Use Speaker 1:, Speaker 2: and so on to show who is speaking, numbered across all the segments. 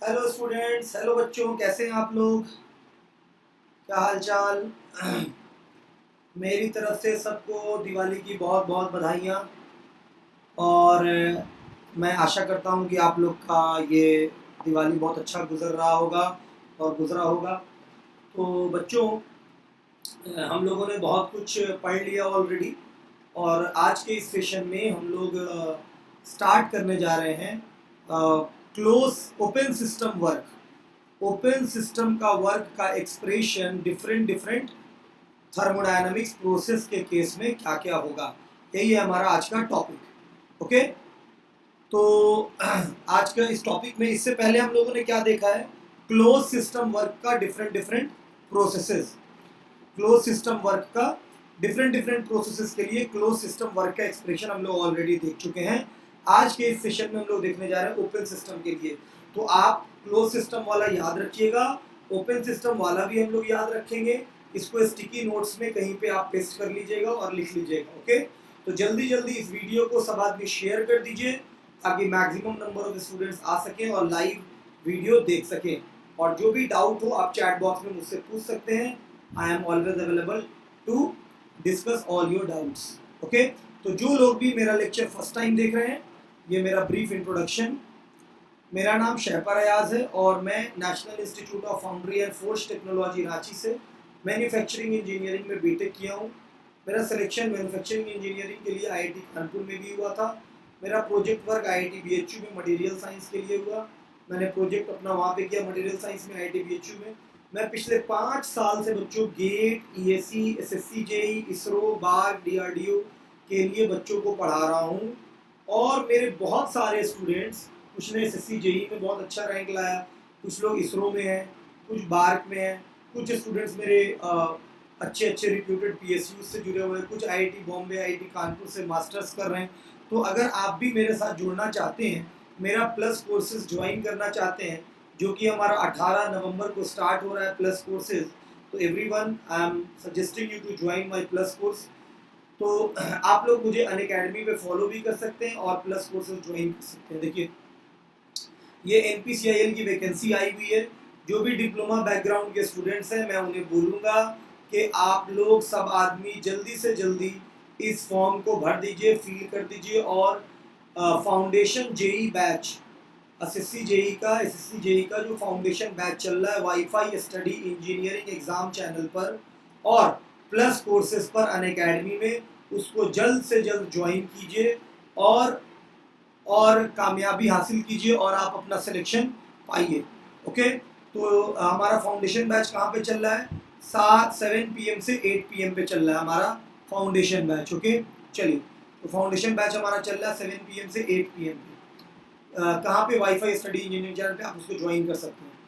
Speaker 1: Hello students, hello बच्चों, कैसे हैं आप लोग? क्या हाल चाल? मेरी तरफ से सबको दिवाली की बहुत बहुत बधाइयाँ। और मैं आशा करता हूँ कि आप लोग का ये दिवाली बहुत अच्छा गुजर रहा होगा और गुजरा होगा। तो बच्चों, हम लोगों ने बहुत कुछ पढ़ लिया ऑलरेडी, और आज के इस सेशन में हम लोग स्टार्ट करने जा रहे हैं close open system work. Open system का वर्क का expression different different thermodynamics process के केस में क्या क्या होगा, यही है हमारा आज का टॉपिक। ओके, तो आज का इस टॉपिक में इससे पहले हम लोगों ने क्या देखा है? क्लोज सिस्टम वर्क का different different processes. Close system work का डिफरेंट डिफरेंट प्रोसेसेस के लिए क्लोज सिस्टम वर्क का एक्सप्रेशन हम लोग ऑलरेडी देख चुके हैं। आज के इस सेशन में हम लोग देखने जा रहे हैं ओपन सिस्टम के लिए। तो आप क्लोज सिस्टम वाला याद रखिएगा, ओपन सिस्टम वाला भी हम लोग याद रखेंगे। इसको स्टिकी नोट्स में कहीं पे आप पेस्ट कर लीजिएगा और लिख लीजिएगा। ओके, तो जल्दी जल्दी इस वीडियो को सब आदमी शेयर कर दीजिए ताकि मैक्सिमम नंबर ऑफ स्टूडेंट्स आ सकें और लाइव वीडियो देख सकें। और जो भी डाउट हो आप चैट बॉक्स में मुझसे पूछ सकते हैं। I am always available to discuss all your doubts. Okay, तो जो लोग भी मेरा लेक्चर फर्स्ट टाइम देख रहे हैं, ये मेरा ब्रीफ इंट्रोडक्शन। मेरा नाम शहपर अयाज है और मैं national institute of foundry and force technology Ranchi से मैन्युफैक्चरिंग इंजीनियरिंग में बीटेक किया हूँ। मेरा सिलेक्शन मैन्युफैक्चरिंग इंजीनियरिंग के लिए आईआईटी कानपुर में भी हुआ था। मेरा प्रोजेक्ट वर्क आईआईटी बीएचयू में मटेरियल साइंस के लिए हुआ। मैंने प्रोजेक्ट अपना वहाँ पे किया मटेरियल साइंस में आईआईटी बीएचयू में। मैं पिछले 5 साल से बच्चों GATE, ESC, SSC, JE, ISRO, BARC, DRDO के लिए बच्चों को पढ़ा रहा हूँ। और मेरे बहुत सारे स्टूडेंट्स, कुछ ने एसएससी जेई में बहुत अच्छा रैंक लाया, कुछ लोग इसरो में हैं, कुछ बार्क में हैं, कुछ स्टूडेंट्स मेरे अच्छे अच्छे रिप्यूटेड पीएसयू से जुड़े हुए हैं, कुछ आईआईटी बॉम्बे, आईआईटी कानपुर से मास्टर्स कर रहे हैं। तो अगर आप भी मेरे साथ जुड़ना चाहते हैं, मेरा प्लस कोर्सेज ज्वाइन करना चाहते हैं, जो कि हमारा 18 नवंबर को स्टार्ट हो रहा है प्लस कोर्सेज, तो everyone I am suggesting you to join my plus course. तो आप लोग मुझे अनअकैडमी पे फॉलो भी कर सकते हैं और प्लस कोर्सेज ज्वाइन कर सकते हैं। देखिए, ये एनपीसीआईएल की वैकेंसी आई हुई है। जो भी डिप्लोमा बैकग्राउंड के स्टूडेंट्स हैं, मैं उन्हें बोलूँगा कि आप लोग सब आदमी जल्दी से जल्दी इस फॉर्म को भर दीजिए, फिल कर दीजिए। और foundation JE batch, SSC JE का जो फाउंडेशन बैच चल रहा है WiFi study engineering exam channel पर और प्लस कोर्सेज पर अनअकैडमी में, उसको जल्द से जल्द ज्वाइन कीजिए और कामयाबी हासिल कीजिए और आप अपना सिलेक्शन पाइए। ओके, तो हमारा फाउंडेशन बैच कहाँ पे चल रहा है? 7 PM से 8 PM पे चल रहा है हमारा फाउंडेशन बैच। ओके, चलिए, तो फाउंडेशन बैच हमारा चल रहा है 7 PM से 8 PM पे। कहाँ पे? वाईफाई स्टडी इंजीनियरिंग चैनल पे आप उसको ज्वाइन कर सकते हैं।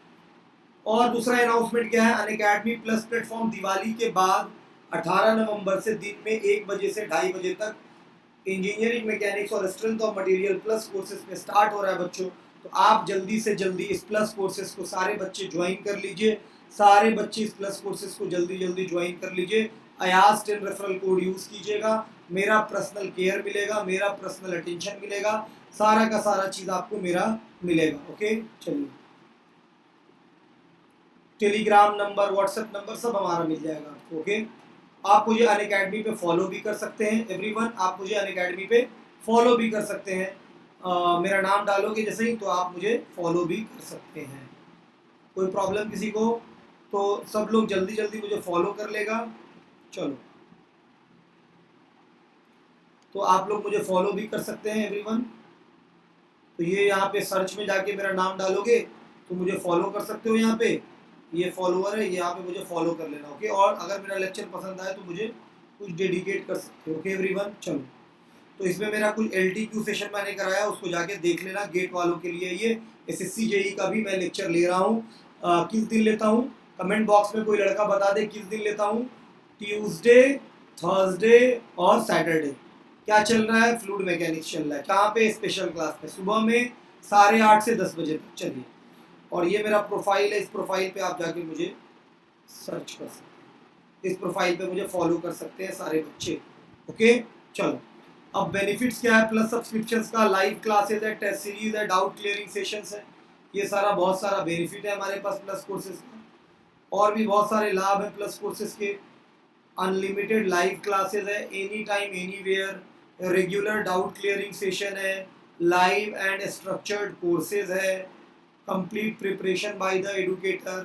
Speaker 1: और दूसरा अनाउंसमेंट क्या है? अनअकैडमी प्लस प्लेटफॉर्म दिवाली के बाद 18 नवंबर से दिन में 1 बजे से 2:30 बजे तक इंजीनियरिंग मैकेनिक्स और strength of material plus courses में स्टार्ट हो रहा है बच्चों। तो आप जल्दी से जल्दी इस प्लस कोर्सेज को सारे बच्चे ज्वाइन कर लीजिए। सारे बच्चे इस प्लस कोर्सेज को जल्दी जल्दी ज्वाइन कर लीजिए। अयाज 10 रेफरल कोड यूज़ कीजिएगा, मेरा पर्सनल केयर मिलेगा, मेरा पर्सनल अटेंशन मिलेगा, सारा का सारा चीज़ आपको मेरा मिलेगा। ओके, चलिए, टेलीग्राम नंबर, व्हाट्सएप नंबर सब हमारा मिल जाएगा आपको। ओके, आप मुझे अनअकैडमी पे फॉलो भी कर सकते हैं। एवरीवन, आप मुझे अनअकैडमी पे फॉलो भी कर सकते हैं। मेरा नाम डालोगे जैसे ही तो आप मुझे फॉलो भी कर सकते हैं। कोई प्रॉब्लम किसी को? तो सब लोग जल्दी जल्दी मुझे फॉलो कर लेगा। चलो, तो आप लोग मुझे फॉलो भी कर सकते हैं एवरीवन। तो ये यहाँ पे सर्च में जाके मेरा नाम डालोगे तो मुझे फॉलो कर सकते हो। यहाँ पे ये फॉलोअर है, यहाँ पे मुझे फॉलो कर लेना। ओके, और अगर मेरा लेक्चर पसंद आए तो मुझे कुछ डेडिकेट कर सकते हो। ओके एवरीवन, चलो, तो इसमें मेरा कुछ LTQ सेशन मैंने कराया, उसको जाके देख लेना। गेट वालों के लिए ये एसएससी जेई का भी मैं लेक्चर ले रहा हूँ। किस दिन लेता हूँ? कमेंट बॉक्स में कोई लड़का बता दे किस दिन लेता हूँ। ट्यूसडे, थर्सडे और सैटरडे। क्या चल रहा है? फ्लूइड मैकेनिक्स चल रहा है। कहाँ पे? स्पेशल क्लास में, सुबह में 8:30 से 10 बजे तक। चलिए, और ये मेरा प्रोफाइल है, इस प्रोफाइल पे आप जाके मुझे सर्च कर सकते हैं, इस प्रोफाइल पे मुझे फॉलो कर सकते हैं सारे बच्चे। ओके, चलो, अब बेनिफिट्स क्या है प्लस सब्सक्रिप्शंस का? लाइव क्लासेस है, टेस्ट सीरीज है, डाउट क्लियरिंग सेशंस है। ये सारा बहुत सारा बेनिफिट है हमारे पास प्लस कोर्सेज का। और भी बहुत सारे लाभ हैं प्लस कोर्सेज के। अनलिमिटेड लाइव क्लासेस है, any time anywhere, regular doubt clearing session है, लाइव एंड स्ट्रक्चर्ड कोर्सेज है, complete preparation by the educator,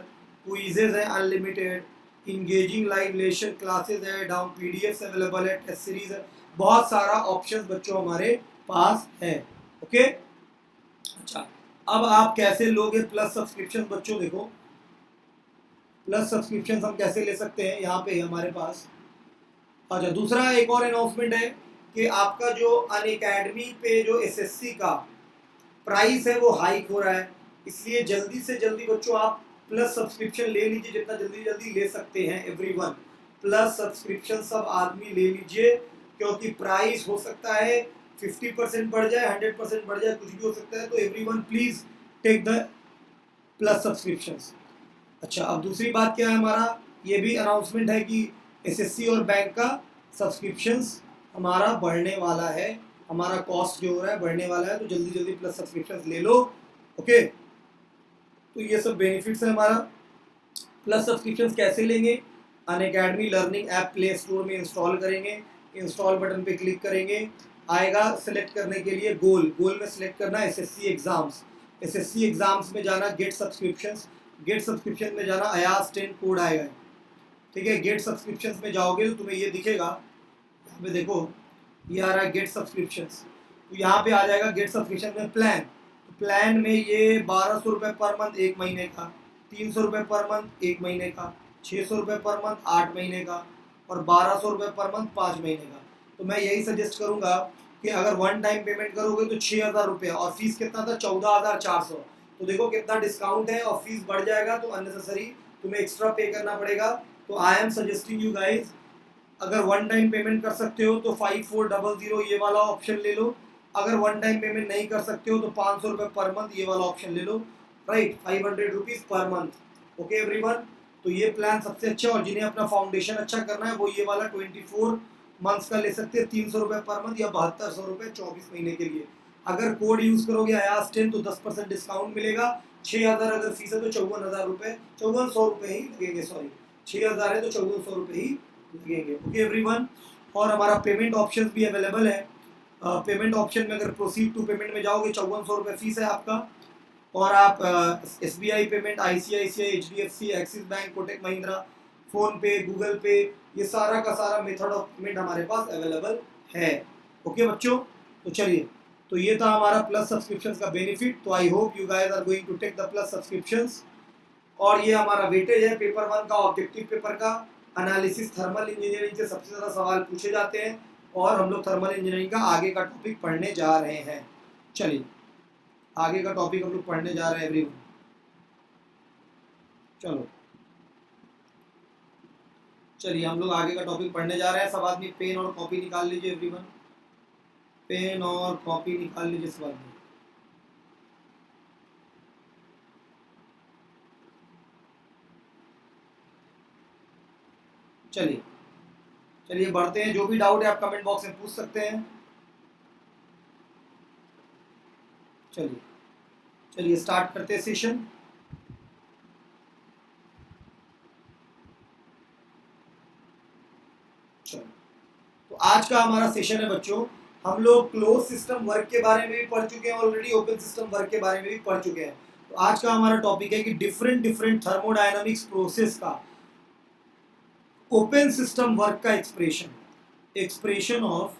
Speaker 1: quizzes है unlimited, engaging live lecture classes है, डाउन पीडीएफ्स अवेलेबल है, टेस्ट सीरीज है, बहुत सारा ऑप्शंस बच्चों हमारे पास है। ओके, अच्छा अब आप कैसे लोगे प्लस सब्सक्रिप्शन बच्चों? देखो प्लस सब्सक्रिप्शन हम कैसे ले सकते हैं, यहाँ पे हमारे पास। अच्छा, दूसरा एक और अनाउंसमेंट है कि आपका जो अनअकैडमी पे जो एसएससी का प्राइस है वो हाइक हो रहा है, इसलिए जल्दी से जल्दी बच्चों आप प्लस सब्सक्रिप्शन ले लीजिए, जितना जल्दी जल्दी ले सकते हैं। एवरीवन प्लस सब्सक्रिप्शन सब आदमी ले लीजिए, क्योंकि प्राइस हो सकता है 50% बढ़ जाए, 100% बढ़ जाए, कुछ भी हो सकता है। तो everyone please take the plus subscriptions. अच्छा, अब दूसरी बात क्या है, हमारा ये भी अनाउंसमेंट है कि एसएससी और बैंक का सब्सक्रिप्शंस हमारा बढ़ने वाला है, हमारा कॉस्ट जो हो रहा है बढ़ने वाला है, तो जल्दी जल्दी प्लस सब्सक्रिप्शंस ले लो। ओके, तो ये सब बेनिफिट्स है हमारा। प्लस सब्सक्रिप्शंस कैसे लेंगे? Unacademy learning app play store में इंस्टॉल करेंगे, इंस्टॉल बटन पे क्लिक करेंगे, आएगा सेलेक्ट करने के लिए गोल में सेलेक्ट करना एसएससी एग्जाम्स, एसएससी एग्जाम्स में जाना गेट सब्सक्रिप्शंस, गेट सब्सक्रिप्शन में जाना अयाज 10 कोड आएगा। ठीक है, गेट सब्सक्रिप्शंस में जाओगे तो तुम्हें ये दिखेगा, यहाँ पे देखो ये आ रहा है गेट सब्सक्रिप्शंस, तो यहाँ पे आ जाएगा गेट सब्सक्रिप्शन में प्लान। तो प्लान में ये 1200 रुपये पर मंथ 1 महीने का, 300 रुपये पर मंथ 1 महीने का, 600 रुपये पर मंथ 8 महीने का, और 1200 रुपये पर मंथ 5 महीने का। तो मैं यही सजेस्ट करूँगा कि अगर वन टाइम पेमेंट करोगे तो 6000 रुपये, और फीस कितना था 14,400। तो देखो कितना डिस्काउंट है, और फीस बढ़ जाएगा तो अननेसेसरी तुम्हें एक्स्ट्रा पे करना पड़ेगा। तो आई एम सजेस्टिंग यू गाइज, अगर वन टाइम पेमेंट कर सकते हो तो 5400 ये वाला ऑप्शन ले लो, अगर वन टाइम पेमेंट नहीं कर सकते हो तो 500 रुपये पर मंथ ये वाला ऑप्शन ले लो, right, 500 rupees per month. Okay everyone, तो ये प्लान सबसे अच्छा, और जिन्हें अपना फाउंडेशन अच्छा करना है वो ये वाला 24 मंथ्स का ले सकते हैं, 300 रुपये पर मंथ या 7200 रुपये 24 महीने के लिए। अगर कोड यूज करोगे अयाज 10 तो 10% डिस्काउंट मिलेगा। 6000 अगर फीस है तो 54,000 रुपये, 5400 रुपये ही लगेंगे, सॉरी 6000 है तो 5400 रुपये ही लगेंगे। ओके एवरीवन, और हमारा पेमेंट ऑप्शन भी अवेलेबल है। पेमेंट ऑप्शन में अगर प्रोसीड टू पेमेंट में जाओगे 5400 रुपये फीस है आपका, और आप SBI payment, ICICI, HDFC, axis bank, Kotak Mahindra, phone पे, गूगल पे, ये सारा का सारा मेथड ऑफ पेमेंट हमारे पास अवेलेबल है। ओके बच्चों, तो चलिए, तो ये था हमारा प्लस सब्सक्रिप्शन का बेनिफिट। तो I hope you guys are going to take the plus subscriptions. और ये हमारा वेटेज है पेपर 1 का, ऑब्जेक्टिव पेपर का एनालिसिस, थर्मल इंजीनियरिंग से सबसे ज़्यादा सवाल पूछे जाते हैं, और हम लोग थर्मल इंजीनियरिंग का आगे का टॉपिक पढ़ने जा रहे हैं। चलिए, आगे का टॉपिक हम लोग पढ़ने जा रहे हैं एवरीवन। चलिए हम लोग आगे का टॉपिक पढ़ने जा रहे हैं। सब आदमी पेन और कॉपी निकाल लीजिए एवरीवन, पेन और कॉपी निकाल लीजिए सब आदमी। चलिए चलिए बढ़ते हैं, जो भी डाउट है आप कमेंट बॉक्स में पूछ सकते हैं। चलिए चलिए स्टार्ट करते हैं सेशन। चलो, तो आज का हमारा सेशन है बच्चों, हम लोग क्लोज सिस्टम वर्क के बारे में भी पढ़ चुके हैं ऑलरेडी, ओपन सिस्टम वर्क के बारे में भी पढ़ चुके हैं। तो आज का हमारा टॉपिक है कि डिफरेंट डिफरेंट थर्मोडायनामिक्स प्रोसेस का ओपन सिस्टम वर्क का expression of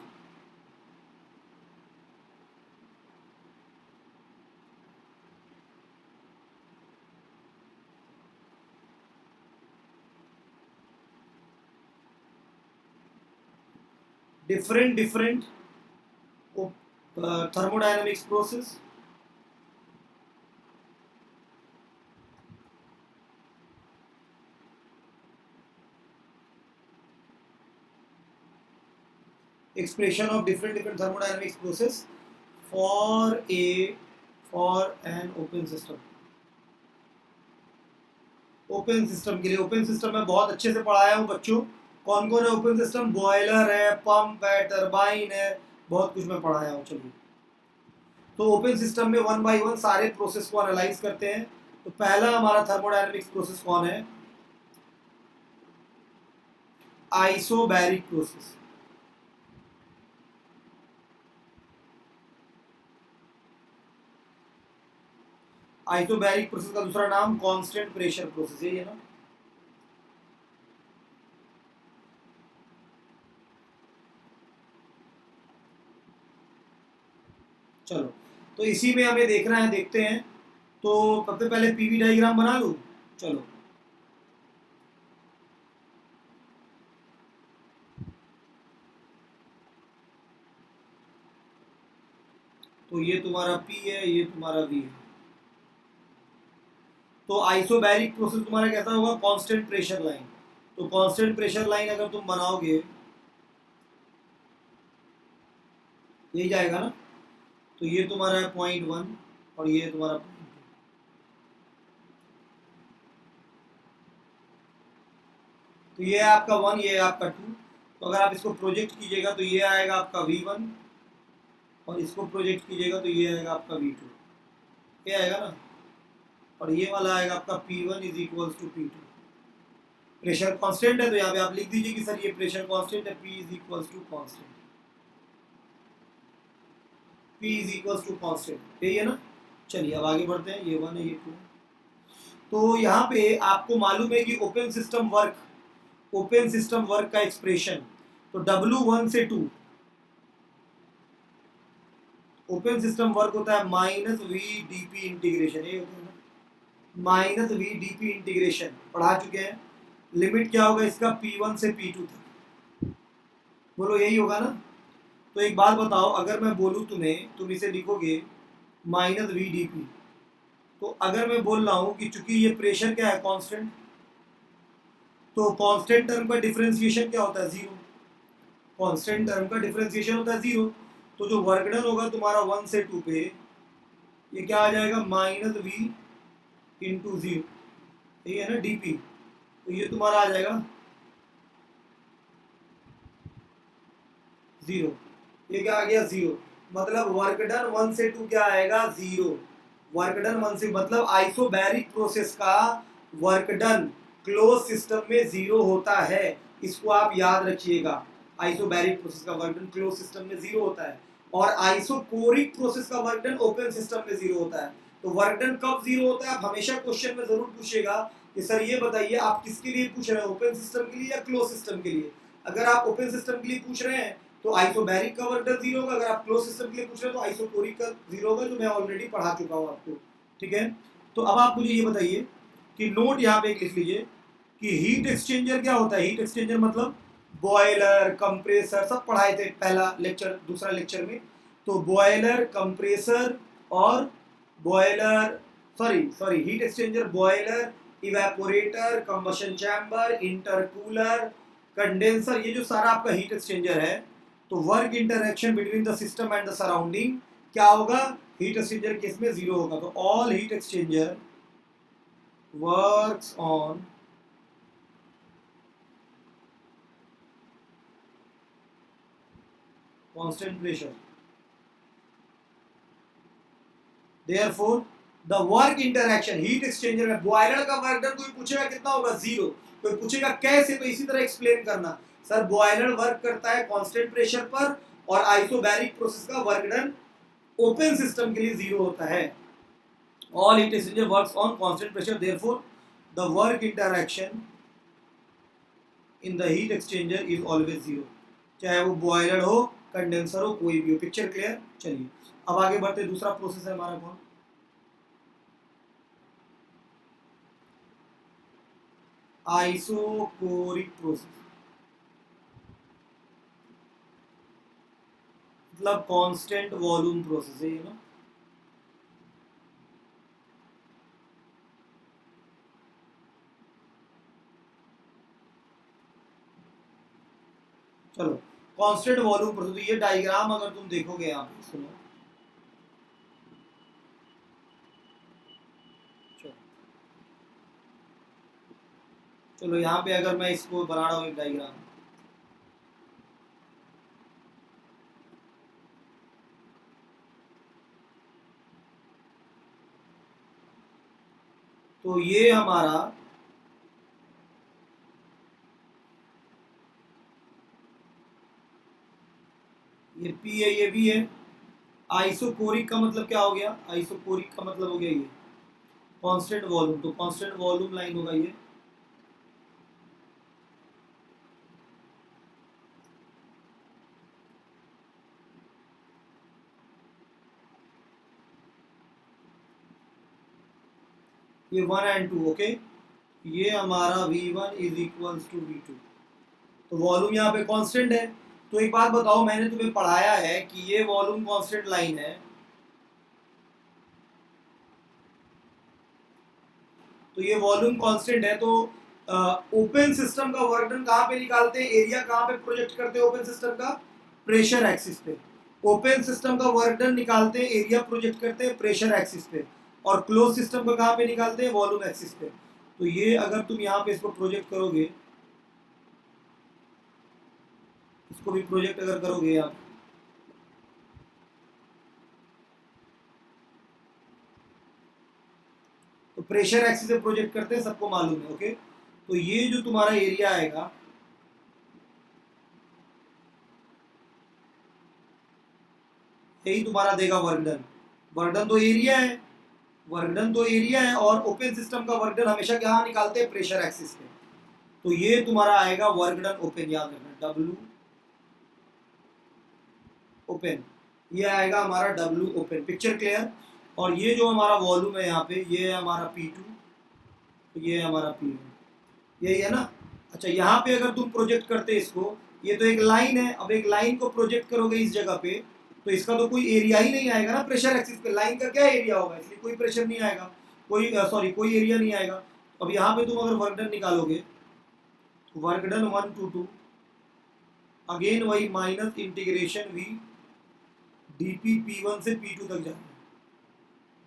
Speaker 1: different thermodynamics process, expression of different thermodynamics process for an open system। Open system के लिए, ओपन सिस्टम में बहुत अच्छे से पढ़ाया हूँ बच्चों। कौन कौन है ओपन सिस्टम? बॉयलर है, पंप है, टरबाइन है, बहुत कुछ मैं पढ़ाया हूँ। चलिए, तो ओपन सिस्टम में 1 बाय 1 सारे प्रोसेस को एनालाइज करते हैं। तो पहला हमारा थर्मोडायनेमिक्स प्रोसेस कौन है? Isobaric process. आइसोबैरिक प्रोसेस का दूसरा नाम कांस्टेंट प्रेशर प्रोसेस है, ये ना। चलो, तो इसी में हमें देखना है, देखते हैं। तो सबसे पहले पीवी डायग्राम बना लूं। चलो, तो ये तुम्हारा P है, ये तुम्हारा V है। तो आइसोबैरिक प्रोसेस तुम्हारा कैसा होगा? Constant pressure line. तो कांस्टेंट प्रेशर लाइन अगर तुम बनाओगे, यही जाएगा ना। तो ये तुम्हारा है .1 और ये तुम्हारा .2। तो ये है आपका 1, ये है आपका 2। तो अगर आप इसको प्रोजेक्ट कीजिएगा तो ये आएगा आपका V1 और इसको प्रोजेक्ट कीजिएगा तो ये आएगा आपका V2। ये आएगा ना। और ये वाला आएगा आपका P1 is equals to P2। Pressure constant है तो यहाँ पे आप लिख दीजिए कि सर ये प्रेशर कांस्टेंट है, P is equals to constant. P is equals to constant, यही है ना। चलिए अब आगे बढ़ते हैं। ये 1 है, ये 2। तो यहाँ पे आपको मालूम है कि ओपन सिस्टम वर्क का एक्सप्रेशन, तो W1 से 2 ओपन सिस्टम वर्क होता है minus V D P integration. ये होता है ना, minus V D P integration, पढ़ा चुके हैं। लिमिट क्या होगा इसका? P1 से P2 तक। बोलो यही होगा ना। तो एक बात बताओ, अगर मैं बोलूँ तुम्हें, तुम इसे लिखोगे माइनस वी डी पी। तो अगर मैं बोल रहा हूँ कि चूंकि ये प्रेशर क्या है? कांस्टेंट। तो कांस्टेंट टर्म का डिफरेंशिएशन क्या होता है? 0। कांस्टेंट टर्म का डिफरेंशिएशन होता है 0। तो जो वर्क डन होगा तुम्हारा 1 से 2 पे, ये क्या आ जाएगा? माइनस वी इंटू 0, ये है ना डीपी। तो ये तुम्हारा आ जाएगा 0। ये क्या आ गया? 0। मतलब वर्क डन 1 से 2 क्या आएगा? 0। वर्क डन 1 से, मतलब आइसोबैरिक प्रोसेस का वर्क डन क्लोज सिस्टम में 0 होता है। इसको आप याद रखिएगा। आइसोबैरिक प्रोसेस का वर्क डन क्लोज सिस्टम में 0 होता है और आइसोकोरिक प्रोसेस का वर्क डन ओपन सिस्टम में 0 होता है। तो वर्क डन कब 0 होता है? आप हमेशा क्वेश्चन में जरूर पूछिएगा कि सर ये बताइए आप किसके लिए पूछ रहे हैं, ओपन सिस्टम के लिए या क्लोज सिस्टम के लिए। अगर आप ओपन सिस्टम के लिए पूछ रहे हैं तो आइसोबैरिक का वर्क डन 0 होगा। अगर आप क्लोज सिस्टम के लिए पूछ रहे हैं तो आइसोकोरिक का 0 होगा, जो मैं ऑलरेडी पढ़ा चुका हूँ आपको। ठीक है। तो अब आप मुझे ये बताइए कि नोट यहाँ पे लिख लीजिए कि हीट एक्सचेंजर क्या होता है। हीट एक्सचेंजर मतलब बॉयलर, कंप्रेसर, सब पढ़ाए थे पहला लेक्चर, दूसरा लेक्चर में। तो बॉयलर, कंप्रेसर और boiler, sorry heat exchanger, boiler, evaporator, combustion chamber, intercooler, condenser, ये जो सारा आपका हीट एक्सचेंजर है। तो work interaction between the system and the surrounding क्या होगा? हीट एक्सचेंजर केस में 0 होगा। तो all heat exchanger works on constant pressure, therefore the work interaction, heat exchanger में बॉयलर का वर्क डन कोई पूछेगा कितना होगा? 0। कोई पूछेगा कैसे, तो इसी तरह एक्सप्लेन करना। सर बॉयलर वर्क करता है कांस्टेंट प्रेशर पर और आइसोबैरिक प्रोसेस का वर्क डन ओपन सिस्टम के लिए 0 होता है। All heat exchanger works on constant pressure, therefore the work interaction in the heat exchanger is always 0। चाहे वो बॉयलर हो, कंडेंसर हो, कोई भी हो। Picture clear? चलिए अब आगे बढ़ते। दूसरा प्रोसेस है हमारा कौन? आइसोकोरिक प्रोसेस, मतलब कांस्टेंट वॉल्यूम प्रोसेस है ये ना। चलो, कांस्टेंट वॉल्यूम प्रोसेस, तो ये डायग्राम अगर तुम देखोगे यहाँ पे, सुनो। चलो यहाँ पे अगर मैं इसको बना रहा हूँ एक डायग्राम, तो ये हमारा ये P है, ये V है। आइसोकोरिक का मतलब क्या हो गया? आइसोकोरिक का मतलब हो गया ये कांस्टेंट वॉल्यूम, तो कांस्टेंट वॉल्यूम लाइन होगा ये। ये 1 and 2, ओके। ये हमारा V1 is equals to V2, तो वॉल्यूम यहाँ पे कांस्टेंट है। तो एक बात बताओ, मैंने तुम्हें पढ़ाया है कि ये वॉल्यूम कांस्टेंट लाइन है, तो ये वॉल्यूम कांस्टेंट है। तो ओपन सिस्टम का वर्क डन कहाँ पे निकालते हैं, एरिया कहाँ पे प्रोजेक्ट करते हैं ओपन सिस्टम का? प्रेशर एक्सिस पे। ओपन सिस्टम का वर्क डन निकालते हैं, एरिया प्रोजेक्ट करते हैं प्रेशर एक्सिस पे। और क्लोज सिस्टम का कहाँ पे निकालते हैं? वॉल्यूम एक्सिस पे। तो ये अगर तुम यहाँ पे इसको प्रोजेक्ट करोगे, इसको भी प्रोजेक्ट अगर करोगे आप, तो प्रेशर एक्सिस से प्रोजेक्ट करते हैं, सबको मालूम है, ओके। तो ये जो तुम्हारा एरिया आएगा, यही तुम्हारा देगा वर्क डन। वर्क डन तो एरिया है, वर्क डन तो एरिया है, और ओपन सिस्टम का वर्क डन हमेशा कहाँ निकालते हैं? प्रेशर एक्सिस पे। तो ये तुम्हारा आएगा वर्क डन ओपन, याद रखना, डब्ल्यू ओपन। ये आएगा हमारा डब्ल्यू ओपन। Picture clear? और ये जो हमारा वॉल्यूम है यहाँ पे, ये है हमारा P2, ये है हमारा P1, यही है ना। अच्छा, यहाँ पे अगर तुम प्रोजेक्ट करते इसको, ये तो एक लाइन है, अब एक लाइन को प्रोजेक्ट करोगे इस जगह पे, तो इसका तो कोई एरिया ही नहीं आएगा ना प्रेशर एक्सिस पे। लाइन का क्या एरिया होगा? इसलिए कोई प्रेशर नहीं आएगा, कोई सॉरी कोई एरिया नहीं आएगा। अब यहाँ पे तुम अगर वर्क डन निकालोगे, तो वर्क डन 1 to 2, अगेन वही minus integration V dp P1 से P2 तक जाना है।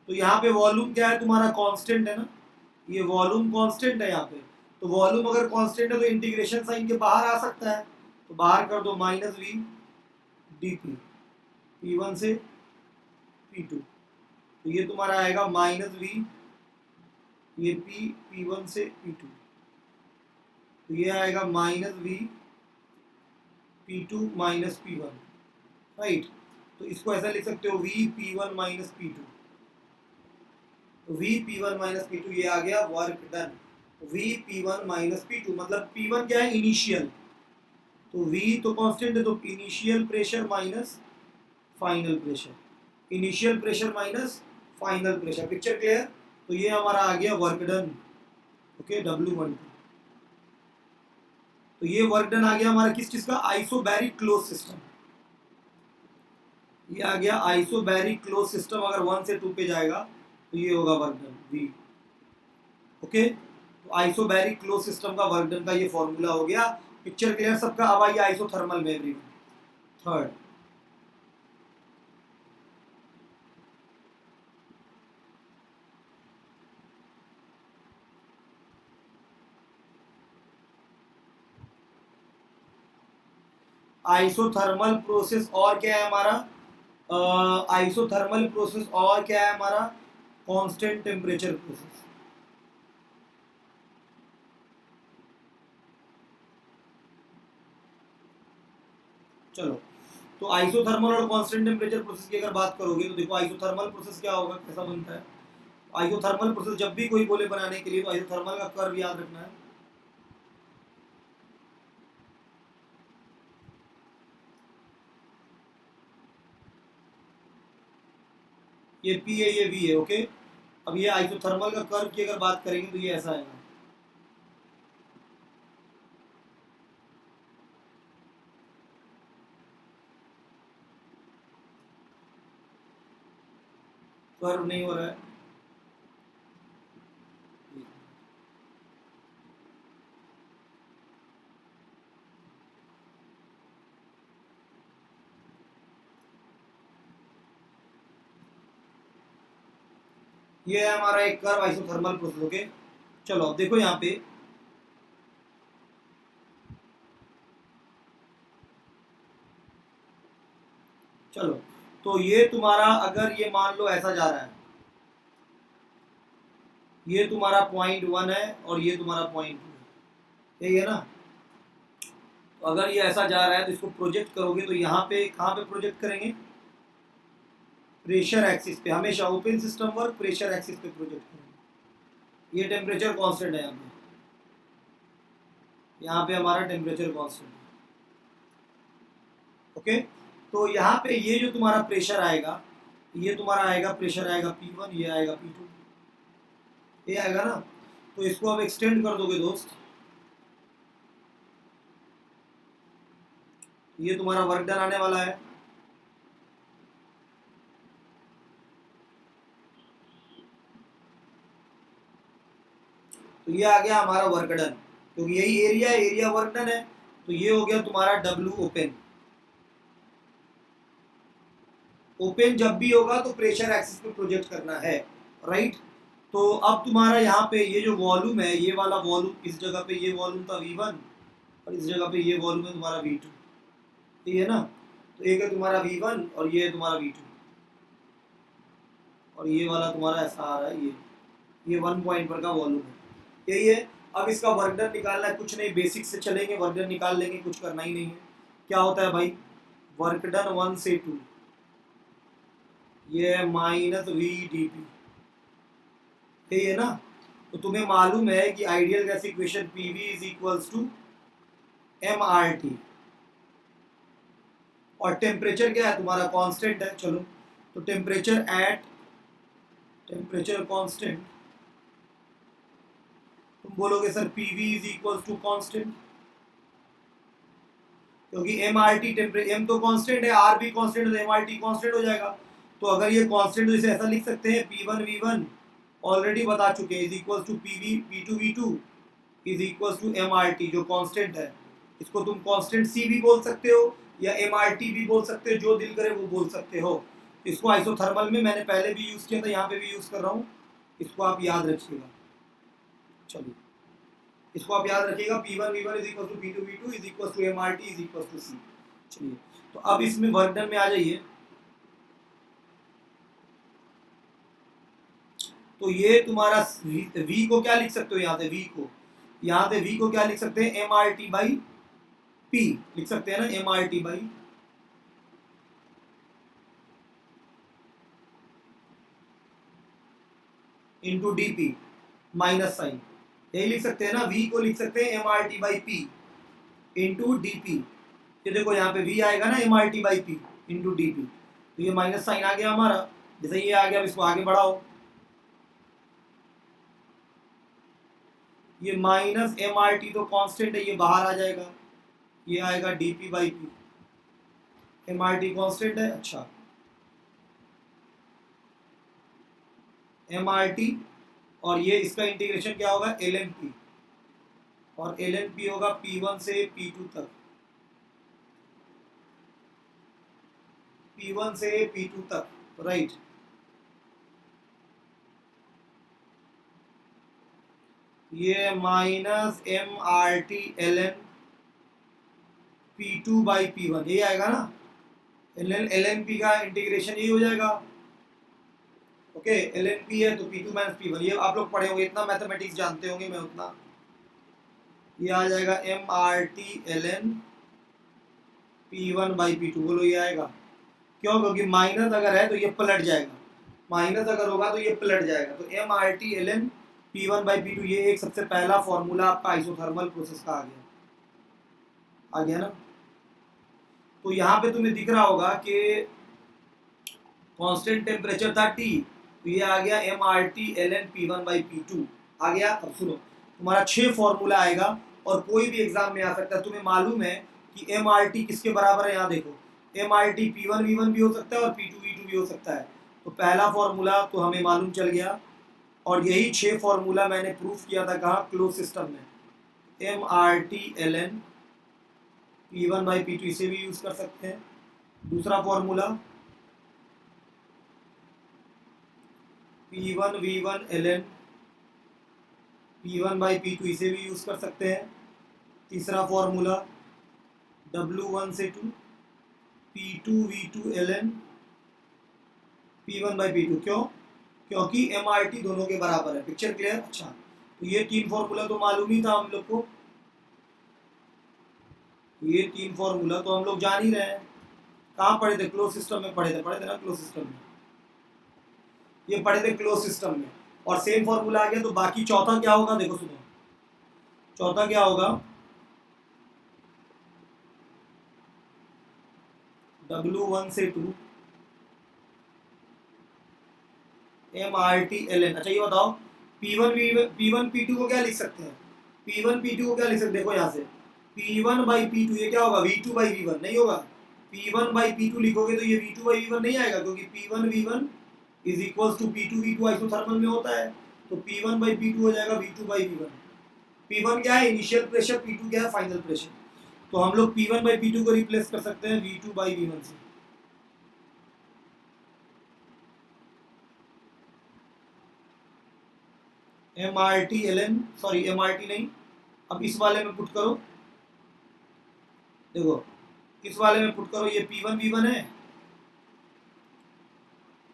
Speaker 1: तो यहाँ पे वॉल्यूम क्या है तुम्हारा? कांस्टेंट है ना, ये वॉल्यूम कांस्टेंट है यहाँ पे। तो वॉल्यूम अगर कांस्टेंट है तो इंटीग्रेशन साइन के बाहर आ सकता है, तो बाहर कर दो माइनस V dp P1 से P2, तो ये तुम्हारा आएगा माइनस V, ये P1 से P2, तो ये आएगा minus V P2 minus P1, right. तो इसको ऐसा लिख सकते हो V P1 minus P2, V P1 minus P2, ये आ गया work done. V P1 minus P2 मतलब P1 क्या है? इनिशियल, तो V तो कांस्टेंट है, तो initial pressure minus final pressure, initial pressure minus final pressure. Picture clear? तो ये हमारा आ गया वर्क डन, ओके, W12। तो ये वर्क डन आ गया हमारा किस चीज का? Isobaric close system. ये आ गया आइसोबैरिक क्लोज सिस्टम, अगर 1 से 2 पे जाएगा तो ये होगा वर्क डन V, ओके। तो आइसोबैरिक क्लोज सिस्टम का वर्क डन का ये फॉर्मूला हो गया। पिक्चर क्लियर सबका? अब आइए आइसोथर्मल में एवरीवन। थर्ड, आइसोथर्मल प्रोसेस और क्या है हमारा? आइसोथर्मल प्रोसेस और क्या है हमारा? Constant temperature process. चलो, तो आइसोथर्मल और कांस्टेंट टेम्परेचर प्रोसेस की अगर बात करोगे, तो देखो आइसोथर्मल प्रोसेस क्या होगा, कैसा बनता है। आइसोथर्मल प्रोसेस जब भी कोई बोले बनाने के लिए, तो आइसोथर्मल का कर्व याद रखना है। ये P है, ये V है, ओके। अब ये आइसोथर्मल का कर्व की अगर बात करेंगे तो ये ऐसा आएगा। कर्व नहीं हो रहा है, ये है हमारा एक कर्व आइसोथर्मल प्रोसेस, ओके। चलो अब देखो यहाँ पे, चलो तो ये तुम्हारा अगर ये मान लो ऐसा जा रहा है, ये तुम्हारा .1 है और ये तुम्हारा .2 है, यही है ना। तो अगर ये ऐसा जा रहा है तो इसको प्रोजेक्ट करोगे तो यहाँ पे कहाँ पे प्रोजेक्ट करेंगे, प्रेशर एक्सिस पे। हमेशा open system work pressure axis पे प्रोजेक्ट करेंगे। ये टेम्परेचर कांस्टेंट है यहाँ पे हमारा टेम्परेचर कांस्टेंट है। ओके, तो यहाँ पे ये जो तुम्हारा प्रेशर आएगा, ये तुम्हारा आएगा प्रेशर आएगा P1, ये आएगा P2, ये आएगा ना। तो इसको अब एक्सटेंड कर दोगे दोस्त, ये तुम्हारा वर्क डन आने वाला है। तो ये आ गया हमारा वर्क डन, क्योंकि यही एरिया वर्क डन है। तो ये हो गया तुम्हारा W ओपन। ओपन जब भी होगा तो प्रेशर एक्सिस पे प्रोजेक्ट करना है, राइट। तो अब तुम्हारा यहाँ पे ये जो वॉल्यूम है, ये वाला वॉल्यूम, इस जगह पे ये वॉल्यूम था V1 और इस जगह पे ये वॉल्यूम है तुम्हारा V2, ठीक है ना। तो एक है तुम्हारा V1 और ये है तुम्हारा V2, और ये वाला तुम्हारा ऐसा आ रहा है, ये 1 पॉइंट पर का वॉल्यूम है, यही है। अब इसका वर्क डन निकालना है, कुछ नहीं, बेसिक से चलेंगे, वर्क डन निकाल लेंगे, कुछ करना ही नहीं है। क्या होता है भाई, वर्क डन 1 से 2, ये है -VdP, यही है ना। तो तुम्हें मालूम है कि ideal gas equation PV = mRT, और टेम्परेचर क्या है तुम्हारा, कांस्टेंट है। चलो, तो टेम्परेचर कांस्टेंट, तुम बोलोगे सर PV = कांस्टेंट, क्योंकि mRT टेम्परेचर, m तो कांस्टेंट है, R भी कांस्टेंट है, तो mRT कांस्टेंट हो जाएगा। तो अगर ये कांस्टेंट, तो इसे ऐसा लिख सकते हैं, P1 V1 ऑलरेडी बता चुके हैं, = PV P2 V2 = mRT, जो कांस्टेंट है। इसको तुम कांस्टेंट C भी बोल सकते हो या mRT भी बोल सकते हो, जो दिल करे वो बोल सकते हो। इसको आइसोथर्मल में मैंने पहले भी यूज किया था, यहाँ पे भी यूज कर रहा हूँ, इसको आप याद रखिएगा। चलिए, इसको आप याद रखिएगा, P1 V1 = P2 V2 = mRT = C। चलिए, तो अब इसमें वर्क डन में आ जाइए। तो ये तुम्हारा V को क्या लिख सकते हो, यहाँ से V को क्या लिख सकते हैं, mRT/P लिख सकते हैं ना, mRT/ into DP minus sign, यही लिख सकते हैं ना। V को लिख सकते हैं mRT/P इंटू DP। ये देखो यहाँ पे V आएगा ना, mRT/P इंटू DP, तो ये माइनस साइन आ गया हमारा, जैसे ये आ गया। अब इसको आगे बढ़ाओ, ये -mRT तो कांस्टेंट है, ये बाहर आ जाएगा, ये आएगा DP/P, mRT कांस्टेंट है। अच्छा, mRT, और ये इसका इंटीग्रेशन क्या होगा, ln P, और ln P होगा P1 से P2 तक, P1 से P2 तक, राइट। ये -mRT ln P2/P1 ये आएगा ना, ln P का इंटीग्रेशन ये हो जाएगा। ओके, ln P है तो P2 - P1, ये आप लोग पढ़े होंगे, इतना मैथमेटिक्स जानते होंगे, मैं उतना। ये आ जाएगा mRT ln P1/P2, बोलो ये आएगा। क्यों, क्योंकि माइनस अगर है तो ये पलट जाएगा, माइनस अगर होगा तो ये पलट जाएगा। तो mRT ln P1/P2, ये एक सबसे पहला फॉर्मूला आपका आइसोथर्मल प्रोसेस का आ गया ना। तो यहाँ पे तुम्हें दिख रहा होगा कि कांस्टेंट टेम्परेचर था T, तो ये आ गया mRT ln P1/P2 आ गया। अब सुनो, तुम्हारा 6 फॉर्मूला आएगा और कोई भी एग्जाम में आ सकता है। तुम्हें मालूम है कि mRT किसके बराबर है, यहाँ देखो, mRT P1 V1 भी हो सकता है और P2 V2 भी हो सकता है। तो पहला फॉर्मूला तो हमें मालूम चल गया, और यही 6 फॉर्मूला मैंने प्रूफ किया था कहाँ, क्लोज सिस्टम में। mRT ln P1/P2 इसे भी यूज कर सकते हैं। दूसरा formula P1 V1 ln P1/P2 इसे भी यूज कर सकते हैं। तीसरा फॉर्मूला W1 से 2 P2 V2 ln P1/P2, क्यों, क्योंकि MRT दोनों के बराबर है। Picture clear? अच्छा, तो ये 3 फॉर्मूला तो मालूम ही था हम लोग को, ये 3 फॉर्मूला तो हम लोग जान ही रहे हैं। कहाँ पढ़े थे? क्लोज सिस्टम में पढ़े थे ना, क्लोज सिस्टम में ये पढ़े थे, क्लोज सिस्टम में। और सेम फॉर्मूला आ गया, तो बाकी चौथा क्या होगा? देखो सुनो, चौथा क्या होगा? W1 से 2 MRT-ln। अच्छा ये बताओ, P1 P2 को क्या लिख सकते हैं? P1 P2 को क्या लिख सकते हैं? देखो यहाँ से P1 बाई P2 ये क्या होगा? V2 बाई V1 नहीं होगा? P1 बाई P2 लिखोगे तो ये V2 बाई V1 नहीं आएगा, क्योंकि P1 V1 is equal to P2 V2 isothermal में होता है, तो P1 बाई P2 हो जाएगा V2 बाई V1। P1 क्या है? इनिशियल प्रेशर, P2 क्या है? Final pressure. तो हम लोग P1 बाई P2 को रिप्लेस कर सकते हैं V2 बाई V1 से। MRT-ln, सॉरी MRT नहीं, अब इस वाले में पुट करो, देखो इस वाले में पुट करो, ये P1 V1 है,